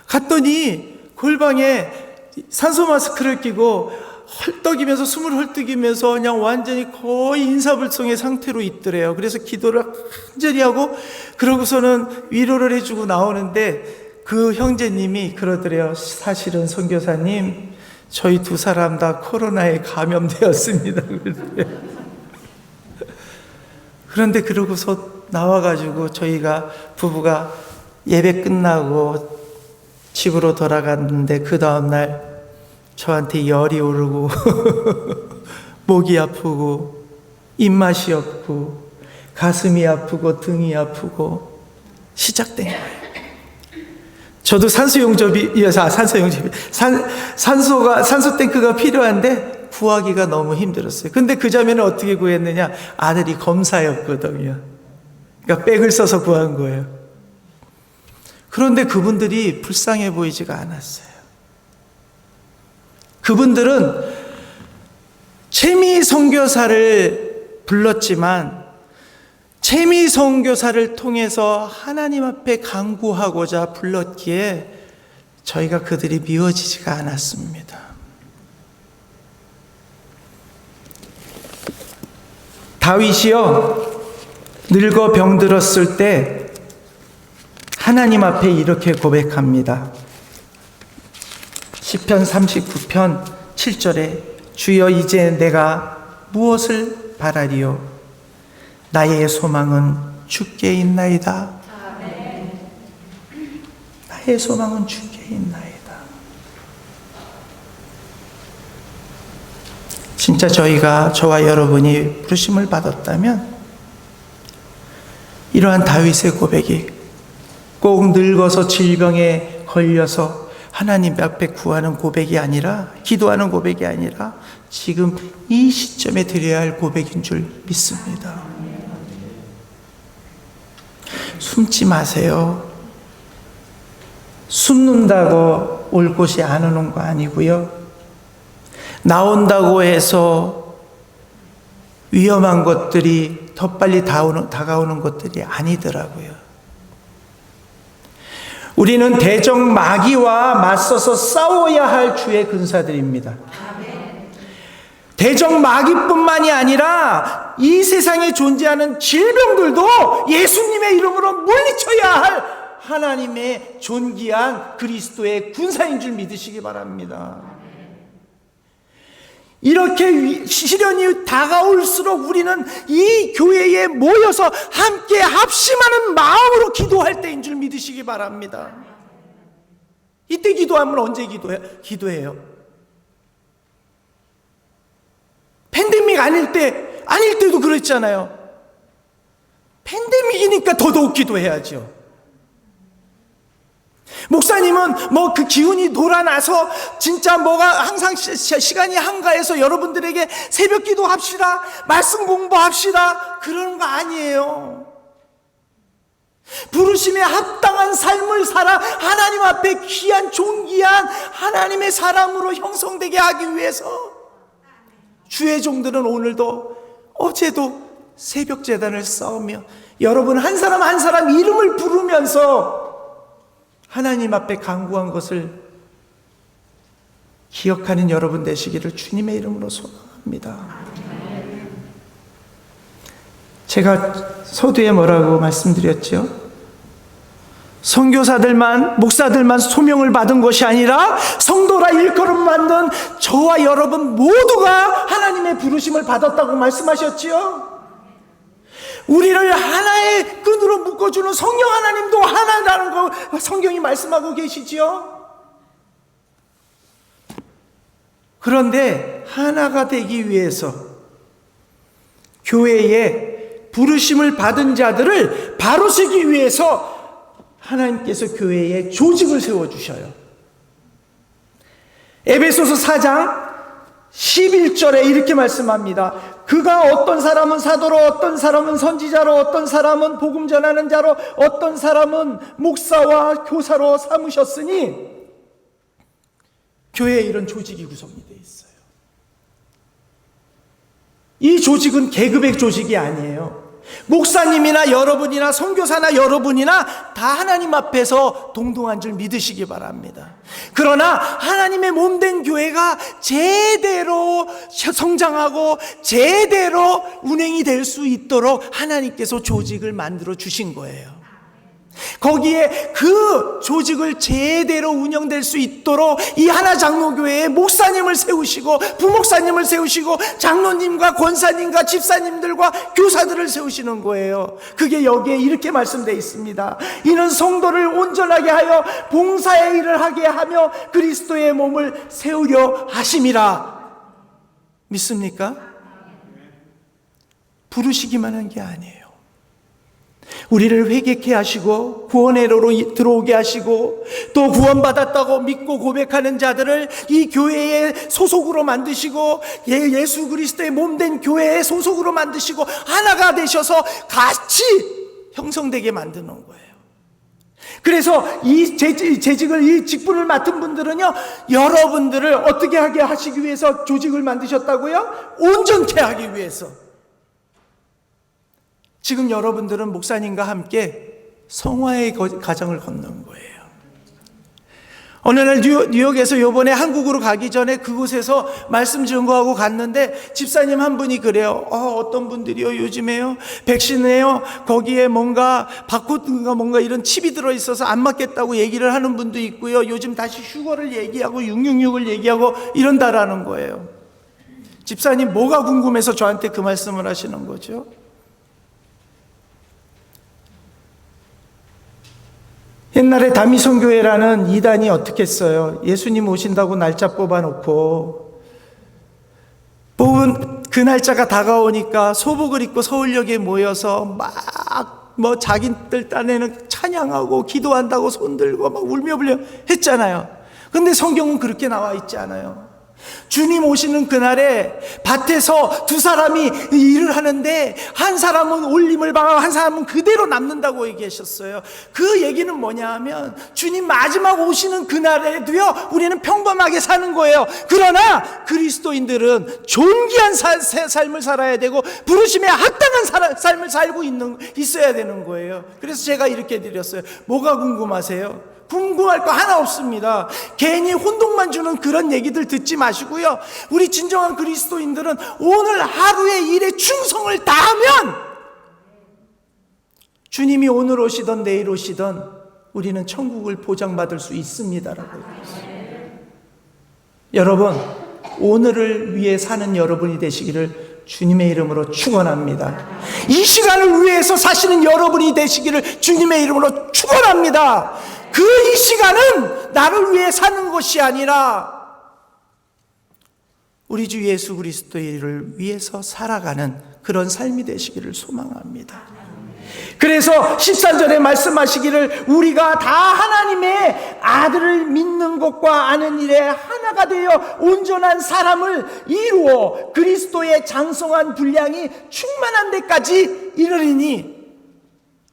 갔더니 골방에 산소 마스크를 끼고 헐떡이면서 숨을 헐떡이면서 그냥 완전히 거의 인사불성의 상태로 있더래요. 그래서 기도를 완전히 하고 그러고서는 위로를 해주고 나오는데 그 형제님이 그러더래요. 사실은 선교사님, 저희 두 사람 다 코로나에 감염되었습니다. 그런데 그러고서 나와가지고 저희가 부부가 예배 끝나고 집으로 돌아갔는데 그 다음날 저한테 열이 오르고 목이 아프고 입맛이 없고 가슴이 아프고 등이 아프고 시작된 거예요. 저도 산소 탱크가 필요한데 구하기가 너무 힘들었어요. 근데 그 자매는 어떻게 구했느냐? 아들이 검사였거든요. 그러니까 백을 써서 구한 거예요. 그런데 그분들이 불쌍해 보이지가 않았어요. 그분들은 채미 선교사를 불렀지만 채미 선교사를 통해서 하나님 앞에 간구하고자 불렀기에 저희가 그들이 미워지지가 않았습니다. 다윗이요, 늙어 병들었을 때 하나님 앞에 이렇게 고백합니다. 시편 39편 7절에 주여 이제 내가 무엇을 바라리요? 나의 소망은 주께 있나이다. 나의 소망은 주께 있나이다. 진짜 저와 여러분이 부르심을 받았다면 이러한 다윗의 고백이 꼭 늙어서 질병에 걸려서 하나님 앞에 구하는 고백이 아니라, 기도하는 고백이 아니라 지금 이 시점에 드려야 할 고백인 줄 믿습니다. 숨지 마세요. 숨는다고 올 곳이 안 오는 거 아니고요. 나온다고 해서 위험한 것들이 더 빨리 다가오는 것들이 아니더라고요. 우리는 대적 마귀와 맞서서 싸워야 할 주의 근사들입니다. 대적 마귀뿐만이 아니라 이 세상에 존재하는 질병들도 예수님의 이름으로 물리쳐야 할 하나님의 존귀한 그리스도의 군사인 줄 믿으시기 바랍니다. 이렇게 시련이 다가올수록 우리는 이 교회에 모여서 함께 합심하는 마음으로 기도할 때인 줄 믿으시기 바랍니다. 이때 기도하면 언제 기도해요? 팬데믹 아닐 때도 그랬잖아요. 팬데믹이니까 더더욱 기도해야죠. 목사님은 뭐 그 기운이 돌아나서 진짜 뭐가 항상 시간이 한가해서 여러분들에게 새벽 기도합시다, 말씀 공부합시다, 그러는 거 아니에요. 부르심에 합당한 삶을 살아 하나님 앞에 귀한 존귀한 하나님의 사람으로 형성되게 하기 위해서 주의 종들은 오늘도 어제도 새벽 제단을 쌓으며 여러분 한 사람 한 사람 이름을 부르면서 하나님 앞에 간구한 것을 기억하는 여러분 되시기를 주님의 이름으로 소망합니다. 제가 서두에 뭐라고 말씀드렸죠? 선교사들만, 목사들만 소명을 받은 것이 아니라 성도라 일컬음 만든 저와 여러분 모두가 하나님의 부르심을 받았다고 말씀하셨지요? 우리를 하나의 끈으로 묶어주는 성령 하나님도 하나라는 거 성경이 말씀하고 계시지요? 그런데 하나가 되기 위해서 교회에 부르심을 받은 자들을 바로 세기 위해서 하나님께서 교회에 조직을 세워주셔요. 에베소서 4장 11절에 이렇게 말씀합니다. 그가 어떤 사람은 사도로, 어떤 사람은 선지자로, 어떤 사람은 복음 전하는 자로, 어떤 사람은 목사와 교사로 삼으셨으니 교회에 이런 조직이 구성이 되어 있어요. 이 조직은 계급의 조직이 아니에요. 목사님이나 여러분이나 선교사나 여러분이나 다 하나님 앞에서 동등한 줄 믿으시기 바랍니다. 그러나 하나님의 몸된 교회가 제대로 성장하고 제대로 운행이 될 수 있도록 하나님께서 조직을 만들어 주신 거예요. 거기에 그 조직을 제대로 운영될 수 있도록 이 하나장로교회에 목사님을 세우시고 부목사님을 세우시고 장로님과 권사님과 집사님들과 교사들을 세우시는 거예요. 그게 여기에 이렇게 말씀되어 있습니다. 이는 성도를 온전하게 하여 봉사의 일을 하게 하며 그리스도의 몸을 세우려 하심이라. 믿습니까? 부르시기만 한 게 아니에요. 우리를 회개케 하시고 구원회로 들어오게 하시고 또 구원받았다고 믿고 고백하는 자들을 이 교회의 소속으로 만드시고 예수 그리스도의 몸된 교회의 소속으로 만드시고 하나가 되셔서 같이 형성되게 만드는 거예요. 그래서 이 재직을, 이 직분을 맡은 분들은요, 여러분들을 어떻게 하게 하시기 위해서 조직을 만드셨다고요? 온전케 하기 위해서. 지금 여러분들은 목사님과 함께 성화의 가정을 걷는 거예요. 어느 날 뉴욕에서 요번에 한국으로 가기 전에 그곳에서 말씀 증거하고 갔는데 집사님 한 분이 그래요. 어떤 분들이요, 요즘에요 백신에요 거기에 뭔가 바코드가 뭔가 이런 칩이 들어있어서 안 맞겠다고 얘기를 하는 분도 있고요, 요즘 다시 휴거를 얘기하고 666을 얘기하고 이런다라는 거예요. 집사님 뭐가 궁금해서 저한테 그 말씀을 하시는 거죠? 옛날에 다미성교회라는 이단이 어떻게 했어요? 예수님 오신다고 날짜 뽑아놓고 뽑은 그 날짜가 다가오니까 소복을 입고 서울역에 모여서 막 자기들 딴에는 찬양하고 기도한다고 손들고 막 울며 불며 했잖아요. 근데 성경은 그렇게 나와 있지 않아요. 주님 오시는 그날에 밭에서 두 사람이 일을 하는데 한 사람은 올림을 방하고 한 사람은 그대로 남는다고 얘기하셨어요. 그 얘기는 뭐냐 하면 주님 마지막 오시는 그날에도요 우리는 평범하게 사는 거예요. 그러나 그리스도인들은 존귀한 삶을 살아야 되고 부르심에 합당한 삶을 살고 있어야 되는 거예요. 그래서 제가 이렇게 드렸어요. 뭐가 궁금하세요? 궁금할 거 하나 없습니다. 괜히 혼동만 주는 그런 얘기들 듣지 마시고요. 우리 진정한 그리스도인들은 오늘 하루의 일에 충성을 다하면 주님이 오늘 오시던 내일 오시던 우리는 천국을 보장받을 수 있습니다라고 얘기했어요. 여러분, 오늘을 위해 사는 여러분이 되시기를 주님의 이름으로 축원합니다. 이 시간을 위해서 사시는 여러분이 되시기를 주님의 이름으로 축원합니다. 그 이 시간은 나를 위해 사는 것이 아니라 우리 주 예수 그리스도를 위해서 살아가는 그런 삶이 되시기를 소망합니다. 그래서 13절에 말씀하시기를 우리가 다 하나님의 아들을 믿는 것과 아는 일에 하나가 되어 온전한 사람을 이루어 그리스도의 장성한 분량이 충만한 데까지 이르리니,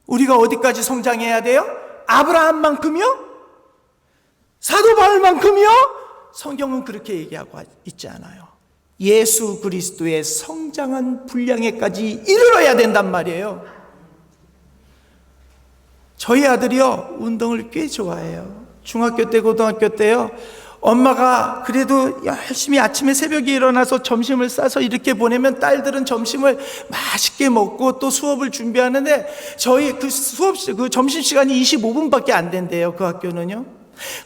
우리가 어디까지 성장해야 돼요? 아브라함만큼이요? 사도 바울만큼이요? 성경은 그렇게 얘기하고 있지 않아요. 예수 그리스도의 성장한 분량에까지 이르러야 된단 말이에요. 저희 아들이요, 운동을 꽤 좋아해요. 중학교 때, 고등학교 때요, 엄마가 그래도 열심히 아침에 새벽에 일어나서 점심을 싸서 이렇게 보내면 딸들은 점심을 맛있게 먹고 또 수업을 준비하는데, 저희 그 점심시간이 25분밖에 안 된대요, 그 학교는요.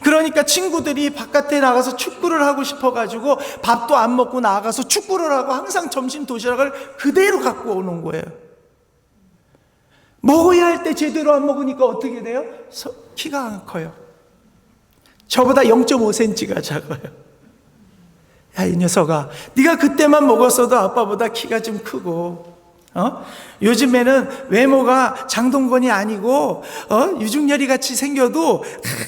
그러니까 친구들이 바깥에 나가서 축구를 하고 싶어가지고 밥도 안 먹고 나가서 축구를 하고 항상 점심 도시락을 그대로 갖고 오는 거예요. 먹어야 할 때 제대로 안 먹으니까 어떻게 돼요? 키가 안 커요. 저보다 0.5cm가 작아요. 야, 이 녀석아, 네가 그때만 먹었어도 아빠보다 키가 좀 크고, 요즘에는 외모가 장동건이 아니고 유중열이 같이 생겨도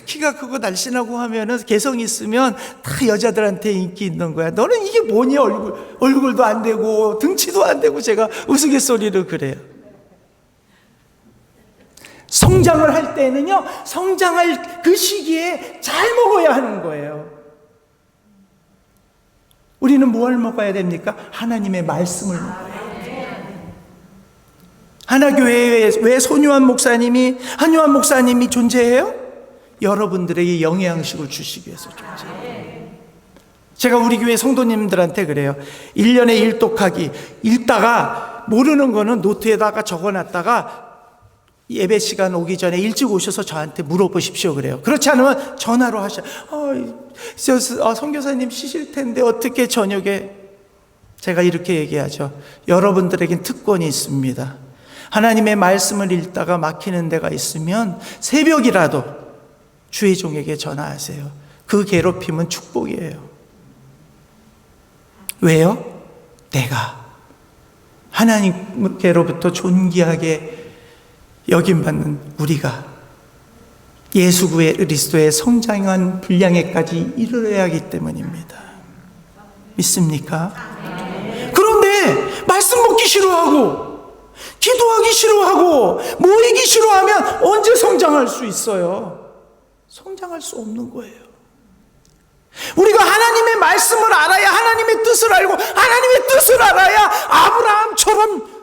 키가 크고 날씬하고 하면은 개성 있으면 다 여자들한테 인기 있는 거야. 너는 이게 뭐니? 얼굴도 안 되고 등치도 안 되고. 제가 우스갯소리로 그래요. 성장을 할 때는요, 성장할 그 시기에 잘 먹어야 하는 거예요. 우리는 뭘 먹어야 됩니까? 하나님의 말씀을 먹어야 돼요. 하나교회에 왜 한유한 목사님이 존재해요? 여러분들에게 영양식을 주시기 위해서 존재해요. 제가 우리 교회 성도님들한테 그래요. 1년에 일독하기, 읽다가 모르는 거는 노트에다가 적어놨다가 예배 시간 오기 전에 일찍 오셔서 저한테 물어보십시오 그래요. 그렇지 않으면 전화로 하셔. 선교사님 쉬실 텐데 어떻게 저녁에. 제가 이렇게 얘기하죠. 여러분들에겐 특권이 있습니다. 하나님의 말씀을 읽다가 막히는 데가 있으면 새벽이라도 주의 종에게 전화하세요. 그 괴롭힘은 축복이에요. 왜요? 내가 하나님께로부터 존귀하게 여김받는 우리가 예수 그리스도의 성장한 분량에까지 이르러야 하기 때문입니다. 믿습니까? 그런데 말씀 먹기 싫어하고 기도하기 싫어하고 모이기 싫어하면 언제 성장할 수 있어요? 성장할 수 없는 거예요. 우리가 하나님의 말씀을 알아야 하나님의 뜻을 알고 하나님의 뜻을 알아야 아브라함처럼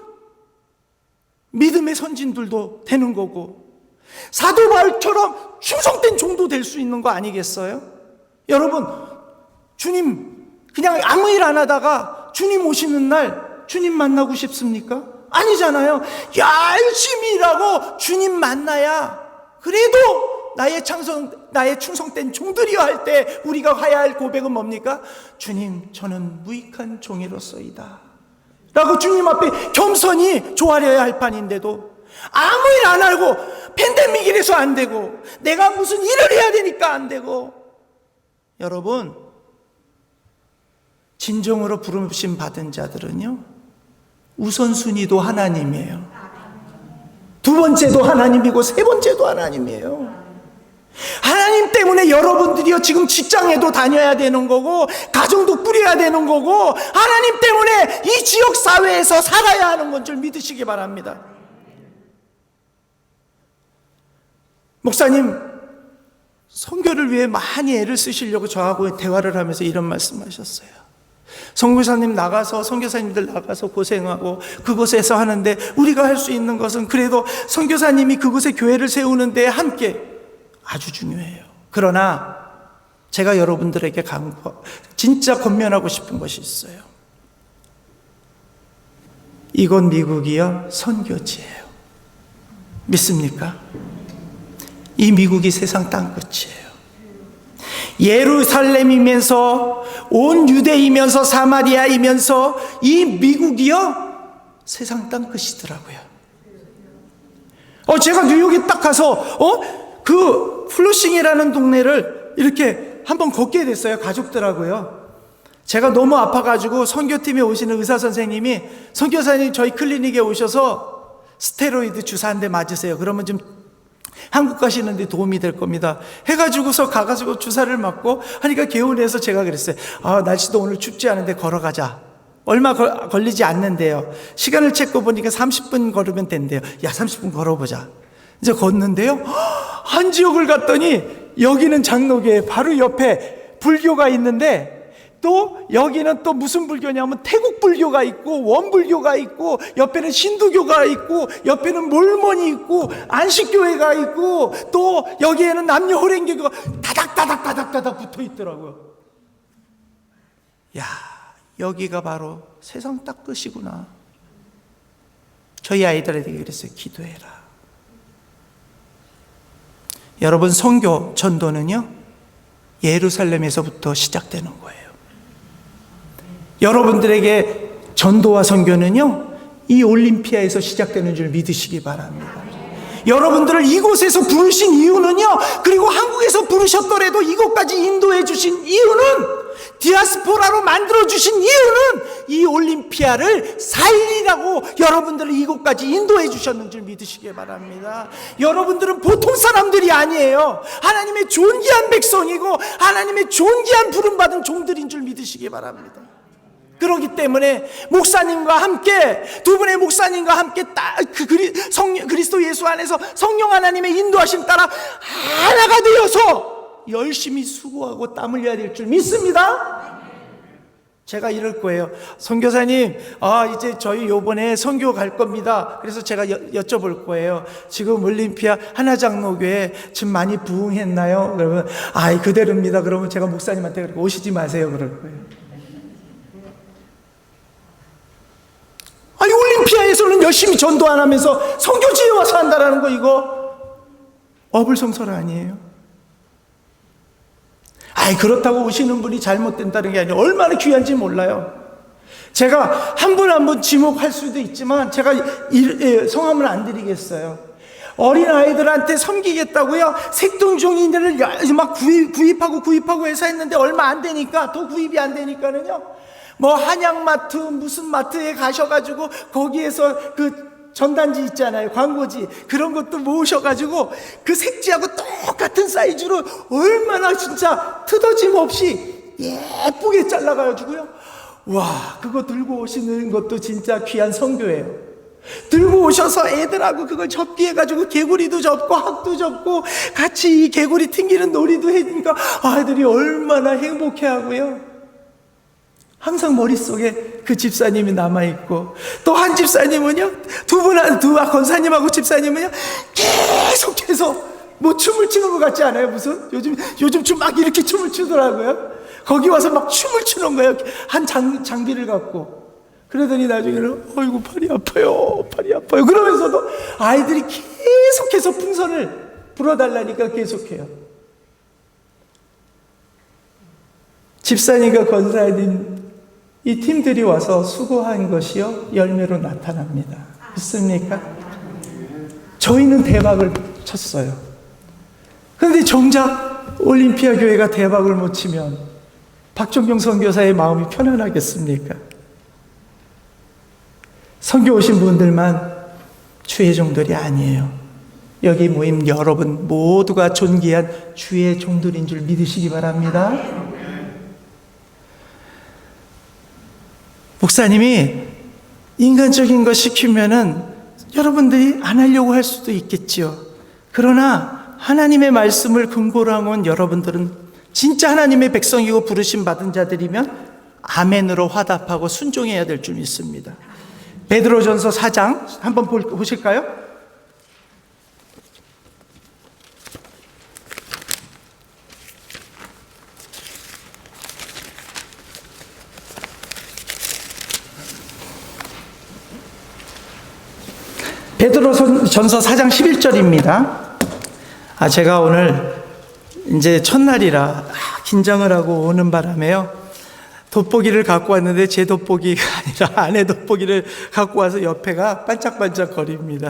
믿음의 선진들도 되는 거고 사도 바울처럼 충성된 종도 될 수 있는 거 아니겠어요? 여러분, 주님 그냥 아무 일 안 하다가 주님 오시는 날 주님 만나고 싶습니까? 아니잖아요. 열심히 일하고 주님 만나야 그래도 나의 충성된 종들이여 할 때 우리가 해야 할 고백은 뭡니까? 주님, 저는 무익한 종이로소이다 라고 주님 앞에 겸손히 조아려야 할 판인데도 아무 일 안 하고 팬데믹 이래서 안 되고 내가 무슨 일을 해야 되니까 안 되고. 여러분, 진정으로 부르심 받은 자들은요, 우선순위도 하나님이에요. 두 번째도 하나님이고 세 번째도 하나님이에요. 하나님 때문에 여러분들이요 지금 직장에도 다녀야 되는 거고 가정도 꾸려야 되는 거고 하나님 때문에 이 지역 사회에서 살아야 하는 건 줄 믿으시기 바랍니다. 목사님, 선교를 위해 많이 애를 쓰시려고 저하고 대화를 하면서 이런 말씀하셨어요. 선교사님 나가서, 선교사님들 나가서 고생하고 그곳에서 하는데 우리가 할 수 있는 것은 그래도 선교사님이 그곳에 교회를 세우는데 함께 아주 중요해요. 그러나 제가 여러분들에게 진짜 권면하고 싶은 것이 있어요. 이곳 미국이요, 선교지예요. 믿습니까? 이 미국이 세상 땅끝이에요. 예루살렘이면서 온 유대이면서 사마리아이면서 이 미국이요, 세상 땅끝이더라고요. 제가 뉴욕에 딱 가서 그 플러싱이라는 동네를 이렇게 한번 걷게 됐어요. 가족들하고요. 제가 너무 아파가지고 선교팀에 오시는 의사 선생님이, 선교사님 저희 클리닉에 오셔서 스테로이드 주사 한 대 맞으세요. 그러면 좀 한국 가시는데 도움이 될 겁니다 해가지고서 가가지고 주사를 맞고 하니까 개운해서 제가 그랬어요. 날씨도 오늘 춥지 않은데 걸어가자. 얼마 걸리지 않는데요. 시간을 체크 보니까 30분 걸으면 된대요. 야, 30분 걸어보자. 이제 걷는데요, 한 지역을 갔더니 여기는 장로교회 바로 옆에 불교가 있는데, 또 여기는 또 무슨 불교냐면 태국 불교가 있고 원불교가 있고 옆에는 신두교가 있고 옆에는 몰몬이 있고 안식교회가 있고 또 여기에는 남녀 호랭교가 다닥다닥 붙어 있더라고요. 야, 여기가 바로 세상 땅끝이구나. 저희 아이들에게 그랬어요. 기도해라. 여러분, 선교 전도는요, 예루살렘에서부터 시작되는 거예요. 여러분들에게 전도와 선교는요, 이 올림피아에서 시작되는 줄 믿으시기 바랍니다. 여러분들을 이곳에서 부르신 이유는요, 그리고 한국에서 부르셨더라도 이곳까지 인도해 주신 이유는, 디아스포라로 만들어 주신 이유는 이 올림피아를 살리라고 여러분들을 이곳까지 인도해 주셨는 줄 믿으시기 바랍니다. 여러분들은 보통 사람들이 아니에요. 하나님의 존귀한 백성이고 하나님의 존귀한 부름받은 종들인 줄 믿으시기 바랍니다. 그렇기 때문에 목사님과 함께, 두 분의 목사님과 함께 그리스도 예수 안에서 성령 하나님의 인도하심 따라 하나가 되어서 열심히 수고하고 땀 흘려야 될 줄 믿습니다. 제가 이럴 거예요. 선교사님, 이제 저희 요번에 선교 갈 겁니다. 그래서 제가 여쭤볼 거예요. 지금 올림피아 하나장로교회 지금 많이 부흥했나요? 그러면 그대로입니다. 그러면 제가 목사님한테 오시지 마세요 그럴 거예요. 올림피아에서는 열심히 전도 안 하면서 선교지에 와서 한다라는 거, 이거 어불성설 아니에요? 그렇다고 오시는 분이 잘못된다는 게 아니라 얼마나 귀한지 몰라요. 제가 한 분 한 분 지목할 수도 있지만 제가 성함을 안 드리겠어요. 어린아이들한테 섬기겠다고요, 색동종이들을 막 구입하고 해서 했는데 얼마 안 되니까, 더 구입이 안 되니까는요, 한양마트 무슨 마트에 가셔가지고 거기에서 그 전단지 있잖아요, 광고지, 그런 것도 모으셔가지고 그 색지하고 똑같은 사이즈로 얼마나 진짜 트어짐 없이 예쁘게 잘라가지고요, 와, 그거 들고 오시는 것도 진짜 귀한 선교예요. 들고 오셔서 애들하고 그걸 접기해가지고 개구리도 접고 학도 접고 같이 이 개구리 튕기는 놀이도 해주니까 아이들이 얼마나 행복해하고요. 항상 머릿속에 그 집사님이 남아있고, 또 한 집사님은요, 두 권사님하고 집사님은요, 계속해서 춤을 추는 것 같지 않아요? 무슨 요즘 좀 막 이렇게 춤을 추더라고요. 거기 와서 막 춤을 추는 거예요. 한 장비를 갖고. 그러더니 나중에는 어이구 팔이 아파요 그러면서도 아이들이 계속해서 풍선을 불어달라니까 계속해요. 집사님과 권사님 이 팀들이 와서 수고한 것이요, 열매로 나타납니다. 믿습니까? 저희는 대박을 쳤어요. 그런데 정작 올림피아 교회가 대박을 못 치면 박종경 선교사의 마음이 편안하겠습니까? 선교 오신 분들만 주의 종들이 아니에요. 여기 모임 여러분 모두가 존귀한 주의 종들인 줄 믿으시기 바랍니다. 목사님이 인간적인 거 시키면은 여러분들이 안 하려고 할 수도 있겠지요. 그러나 하나님의 말씀을 근거로 한 여러분들은 진짜 하나님의 백성이고 부르심 받은 자들이면 아멘으로 화답하고 순종해야 될 줄 믿습니다. 베드로전서 4장 한번 보실까요? 베드로전서 4장 11절입니다. 제가 오늘 이제 첫날이라 긴장을 하고 오는 바람에요. 돋보기를 갖고 왔는데 제 돋보기가 아니라 아내 돋보기를 갖고 와서 옆에가 반짝반짝 거립니다.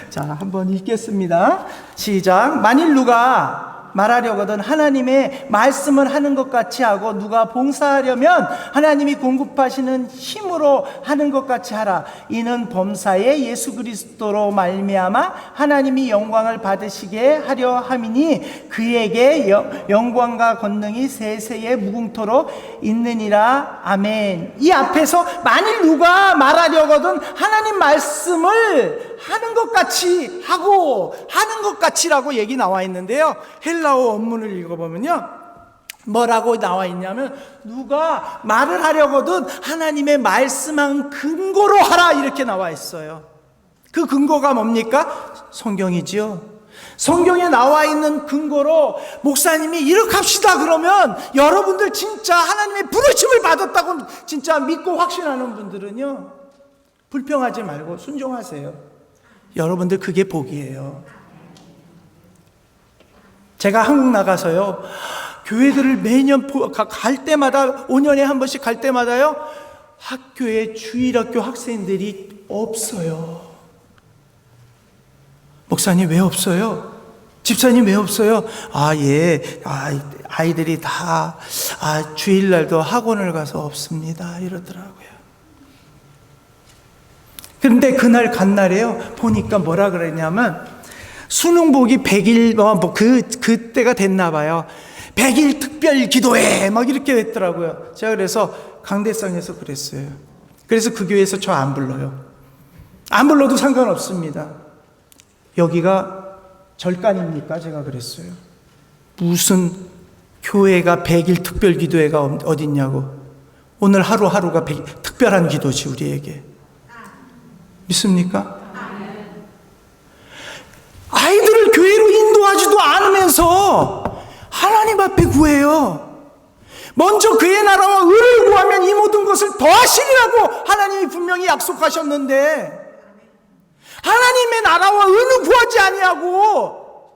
자, 한번 읽겠습니다. 시작. 만일 누가 말하려거든 하나님의 말씀을 하는 것 같이 하고 누가 봉사하려면 하나님이 공급하시는 힘으로 하는 것 같이 하라. 이는 범사에 예수 그리스도로 말미암아 하나님이 영광을 받으시게 하려 함이니 그에게 영광과 권능이 세세에 무궁토록 있느니라. 아멘. 이 앞에서 만일 누가 말하려거든 하나님 말씀을 하는 것 같이 하고 하는 것 같이라고 얘기 나와 있는데요. 헬라어 원문을 읽어보면요, 뭐라고 나와 있냐면 누가 말을 하려거든 하나님의 말씀한 근거로 하라 이렇게 나와 있어요. 그 근거가 뭡니까? 성경이지요. 성경에 나와 있는 근거로 목사님이 이렇게 합시다 그러면 여러분들 진짜 하나님의 부르심을 받았다고 진짜 믿고 확신하는 분들은요, 불평하지 말고 순종하세요. 여러분들 그게 복이에요. 제가 한국 나가서요, 교회들을 매년 갈 때마다 5년에 한 번씩 갈 때마다요, 학교에 주일학교 학생들이 없어요. 목사님 왜 없어요? 집사님 왜 없어요? 아이들이 다 주일날도 학원을 가서 없습니다 이러더라고요. 그런데 그날 간 날에요, 보니까 뭐라 그랬냐면 수능복이 100일 그때가 됐나 봐요. 100일 특별 기도회 막 이렇게 했더라고요. 제가 그래서 강대상에서 그랬어요. 그래서 그 교회에서 저 안 불러요. 안 불러도 상관없습니다. 여기가 절간입니까? 제가 그랬어요. 무슨 교회가 100일 특별 기도회가 어딨냐고. 오늘 하루하루가 특별한 기도지 우리에게. 믿습니까? 아이들을 교회로 인도하지도 않으면서 하나님 앞에 구해요. 먼저 그의 나라와 의를 구하면 이 모든 것을 더하시리라고 하나님이 분명히 약속하셨는데 하나님의 나라와 의는 구하지 아니하고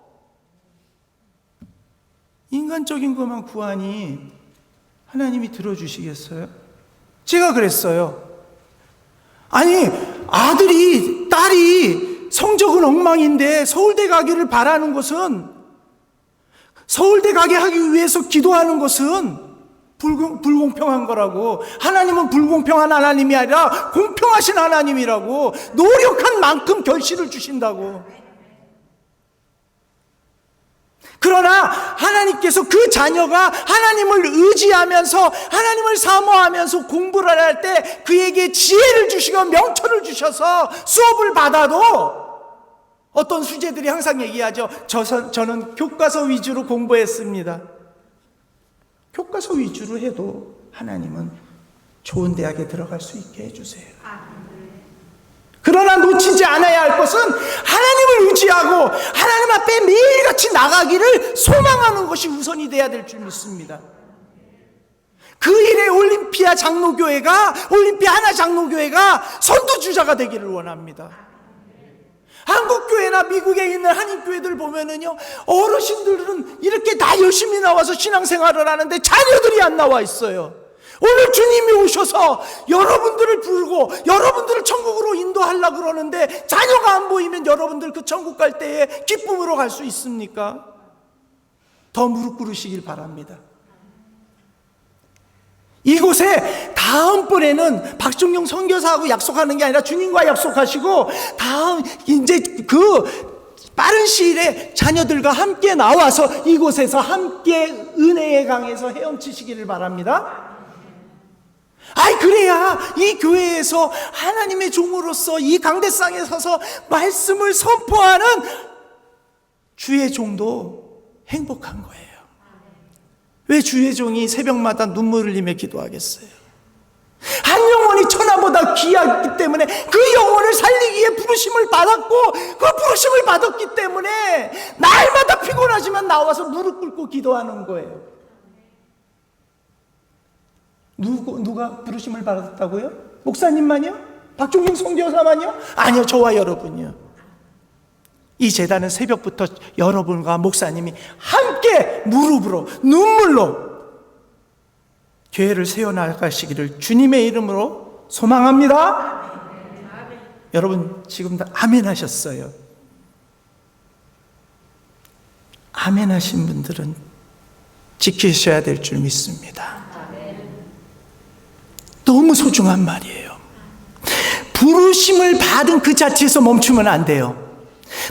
인간적인 것만 구하니 하나님이 들어주시겠어요? 제가 그랬어요. 아니, 아들이, 딸이 성적은 엉망인데 서울대 가기를 바라는 것은, 서울대 가게 하기 위해서 기도하는 것은 불공평한 거라고. 하나님은 불공평한 하나님이 아니라 공평하신 하나님이라고. 노력한 만큼 결실을 주신다고. 그러나 하나님께서 그 자녀가 하나님을 의지하면서 하나님을 사모하면서 공부를 할 때 그에게 지혜를 주시고 명철을 주셔서 수업을 받아도 어떤 수재들이 항상 얘기하죠. 저는 교과서 위주로 공부했습니다. 교과서 위주로 해도 하나님은 좋은 대학에 들어갈 수 있게 해주세요. 그러나 놓치지 않아야 할 것은 하나님을 의지하고 하나님 앞에 매일같이 나가기를 소망하는 것이 우선이 돼야 될 줄 믿습니다. 그 일에 올림피아 하나 장로교회가 선두주자가 되기를 원합니다. 한국교회나 미국에 있는 한인교회들 보면은요, 어르신들은 이렇게 다 열심히 나와서 신앙생활을 하는데 자녀들이 안 나와 있어요. 오늘 주님이 오셔서 여러분들을 부르고 여러분들을 천국으로 인도하려고 그러는데 자녀가 안 보이면 여러분들 그 천국 갈 때에 기쁨으로 갈 수 있습니까? 더 무릎 꿇으시길 바랍니다. 이곳에 다음번에는 박종용 선교사하고 약속하는 게 아니라 주님과 약속하시고 이제 그 빠른 시일에 자녀들과 함께 나와서 이곳에서 함께 은혜의 강에서 헤엄치시기를 바랍니다. 그래야 이 교회에서 하나님의 종으로서 이 강대상에 서서 말씀을 선포하는 주의 종도 행복한 거예요. 왜 주의 종이 새벽마다 눈물을 흘리며 기도하겠어요? 한 영혼이 천하보다 귀하기 때문에 그 영혼을 살리기 위해 부르심을 받았고 그 부르심을 받았기 때문에 날마다 피곤하지만 나와서 무릎 꿇고 기도하는 거예요. 누가 부르심을 받았다고요? 목사님만요? 박종경 선교사만요? 아니요, 저와 여러분이요. 이 제단은 새벽부터 여러분과 목사님이 함께 무릎으로 눈물로 교회를 세워나가시기를 주님의 이름으로 소망합니다. 여러분 지금 다 아멘 하셨어요. 아멘 하신 분들은 지키셔야 될 줄 믿습니다. 너무 소중한 말이에요. 부르심을 받은 그 자체에서 멈추면 안 돼요.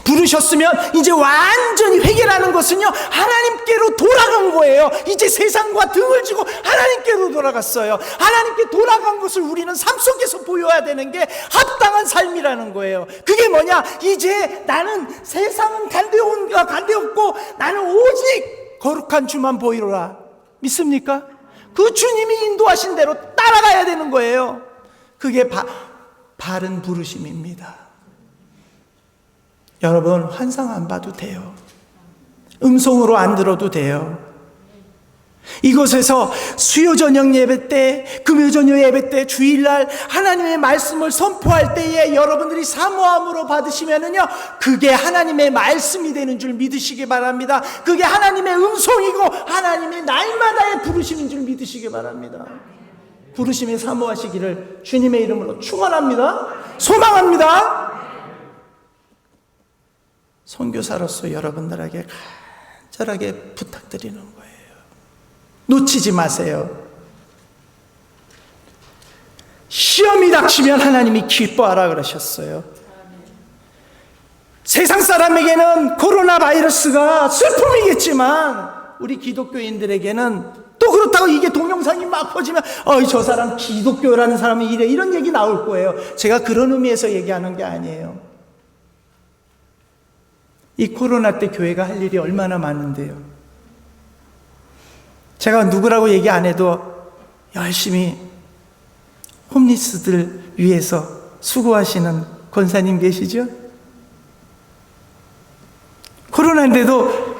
부르셨으면 이제 완전히 회개라는 것은요, 하나님께로 돌아간 거예요. 이제 세상과 등을 지고 하나님께로 돌아갔어요. 하나님께 돌아간 것을 우리는 삶 속에서 보여야 되는 게 합당한 삶이라는 거예요. 그게 뭐냐? 이제 나는 세상은 간데없고 나는 오직 거룩한 주만 보이로라. 믿습니까? 그 주님이 인도하신 대로 따라가야 되는 거예요. 그게 바른 부르심입니다. 여러분 환상 안 봐도 돼요. 음성으로 안 들어도 돼요. 이곳에서 수요 저녁 예배 때, 금요 저녁 예배 때, 주일날 하나님의 말씀을 선포할 때에 여러분들이 사모함으로 받으시면은요, 그게 하나님의 말씀이 되는 줄 믿으시기 바랍니다. 그게 하나님의 음성이고 하나님의 날마다의 부르심인 줄 믿으시기 바랍니다. 부르심에 사모하시기를 주님의 이름으로 축원합니다. 소망합니다. 선교사로서 여러분들에게 간절하게 부탁드리는 거예요. 놓치지 마세요. 시험이 닥치면 하나님이 기뻐하라 그러셨어요. 세상 사람에게는 코로나 바이러스가 슬픔이겠지만 우리 기독교인들에게는 또 그렇다고 이게 동영상이 막 퍼지면 저 사람 기독교라는 사람이 이래, 이런 얘기 나올 거예요. 제가 그런 의미에서 얘기하는 게 아니에요. 이 코로나 때 교회가 할 일이 얼마나 많은데요. 제가 누구라고 얘기 안 해도 열심히 홈리스들 위해서 수고하시는 권사님 계시죠? 코로나인데도,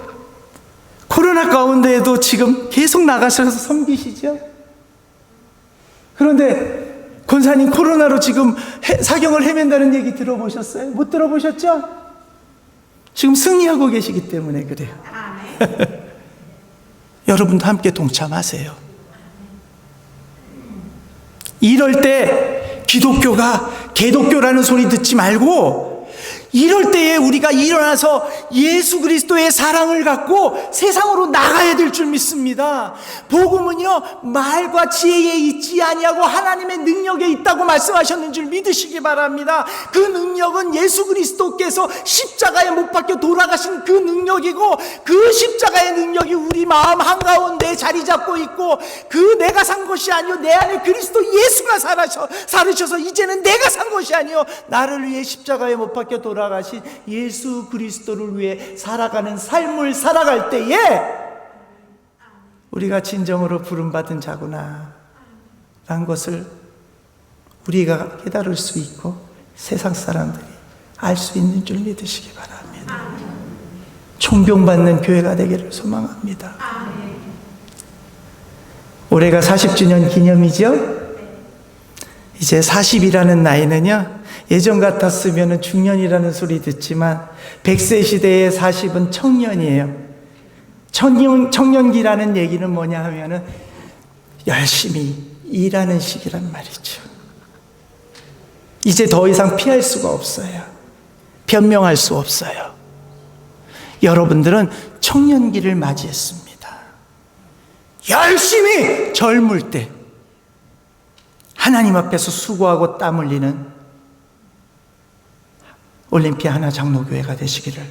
코로나 가운데에도 지금 계속 나가셔서 섬기시죠? 그런데 권사님 코로나로 지금 사경을 헤맨다는 얘기 들어보셨어요? 못 들어보셨죠? 지금 승리하고 계시기 때문에 그래요. 여러분도 함께 동참하세요. 이럴 때 기독교가 개독교라는 소리 듣지 말고, 이럴 때에 우리가 일어나서 예수 그리스도의 사랑을 갖고 세상으로 나가야 될 줄 믿습니다. 복음은요, 말과 지혜에 있지 아니하고 하나님의 능력에 있다고 말씀하셨는 줄 믿으시기 바랍니다. 그 능력은 예수 그리스도께서 십자가에 못 박혀 돌아가신 그 능력이고, 그 십자가의 능력이 우리 마음 한가운데 자리 잡고 있고, 그 내가 산 것이 아니요 내 안에 그리스도 예수가 살으셔서 이제는 내가 산 것이 아니요 나를 위해 십자가에 못 박혀 돌아가신 예수 그리스도를 위해 살아가는 삶을 살아갈 때에 우리가 진정으로 부름받은 자구나 라는 것을 우리가 깨달을 수 있고 세상 사람들이 알 수 있는 줄 믿으시기 바랍니다. 존경받는 교회가 되기를 소망합니다. 올해가 40주년 기념이죠. 이제 40이라는 나이는요, 예전 같았으면 중년이라는 소리 듣지만 100세 시대의 40은 청년이에요. 청년기라는 얘기는 뭐냐 하면은 열심히 일하는 시기란 말이죠. 이제 더 이상 피할 수가 없어요. 변명할 수 없어요. 여러분들은 청년기를 맞이했습니다. 열심히 젊을 때 하나님 앞에서 수고하고 땀 흘리는 올림피아 하나 장로교회가 되시기를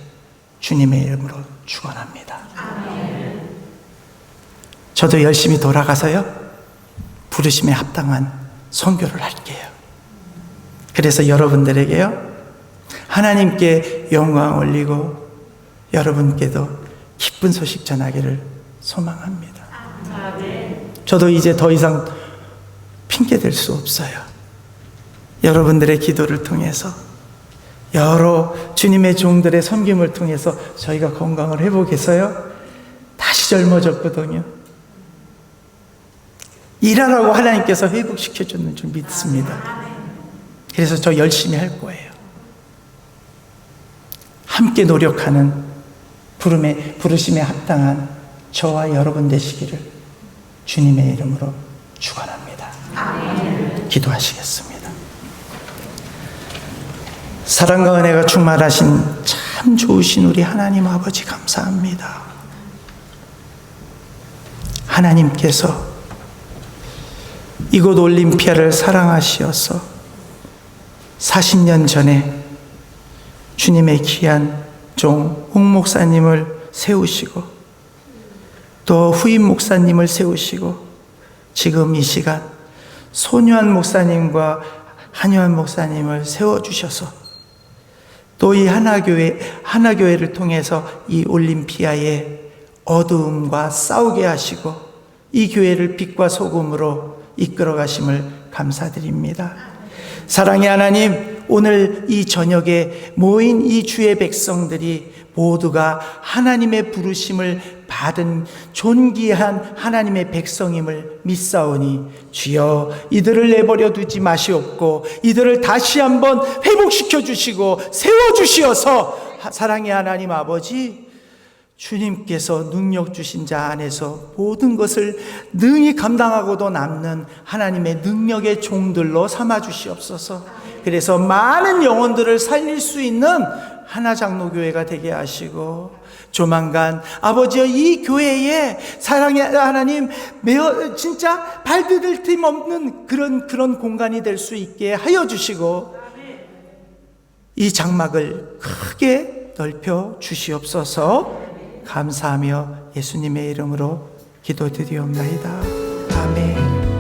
주님의 이름으로 축원합니다. 저도 열심히 돌아가서요, 부르심에 합당한 선교를 할게요. 그래서 여러분들에게요, 하나님께 영광 올리고 여러분께도 기쁜 소식 전하기를 소망합니다. 저도 이제 더 이상 핑계 댈 수 없어요. 여러분들의 기도를 통해서, 여러 주님의 종들의 섬김을 통해서 저희가 건강을 회복해서요, 다시 젊어졌거든요. 일하라고 하나님께서 회복시켜 줬는 줄 믿습니다. 그래서 저 열심히 할 거예요. 함께 노력하는 부르심에 합당한 저와 여러분 되시기를 주님의 이름으로 축원합니다. 기도하시겠습니다. 사랑과 은혜가 충만하신 참 좋으신 우리 하나님 아버지 감사합니다. 하나님께서 이곳 올림피아를 사랑하시어서 40년 전에 주님의 귀한 종 옥 목사님을 세우시고 또 후임 목사님을 세우시고 지금 이 시간 손유한 목사님과 한유한 목사님을 세워주셔서 또 이 하나교회를 통해서 이 올림피아의 어두움과 싸우게 하시고 이 교회를 빛과 소금으로 이끌어 가심을 감사드립니다. 사랑의 하나님, 오늘 이 저녁에 모인 이 주의 백성들이 모두가 하나님의 부르심을 받은 존귀한 하나님의 백성임을 믿사오니 주여 이들을 내버려 두지 마시옵고 이들을 다시 한번 회복시켜 주시고 세워주시어서 사랑의 하나님 아버지, 주님께서 능력 주신 자 안에서 모든 것을 능히 감당하고도 남는 하나님의 능력의 종들로 삼아 주시옵소서. 그래서 많은 영혼들을 살릴 수 있는 하나장로교회가 되게 하시고 조만간 아버지여 이 교회에 사랑의 하나님 진짜 발디딜 틈 없는 그런 공간이 될 수 있게 하여 주시고 이 장막을 크게 넓혀 주시옵소서. 감사하며 예수님의 이름으로 기도드리옵나이다. 아멘.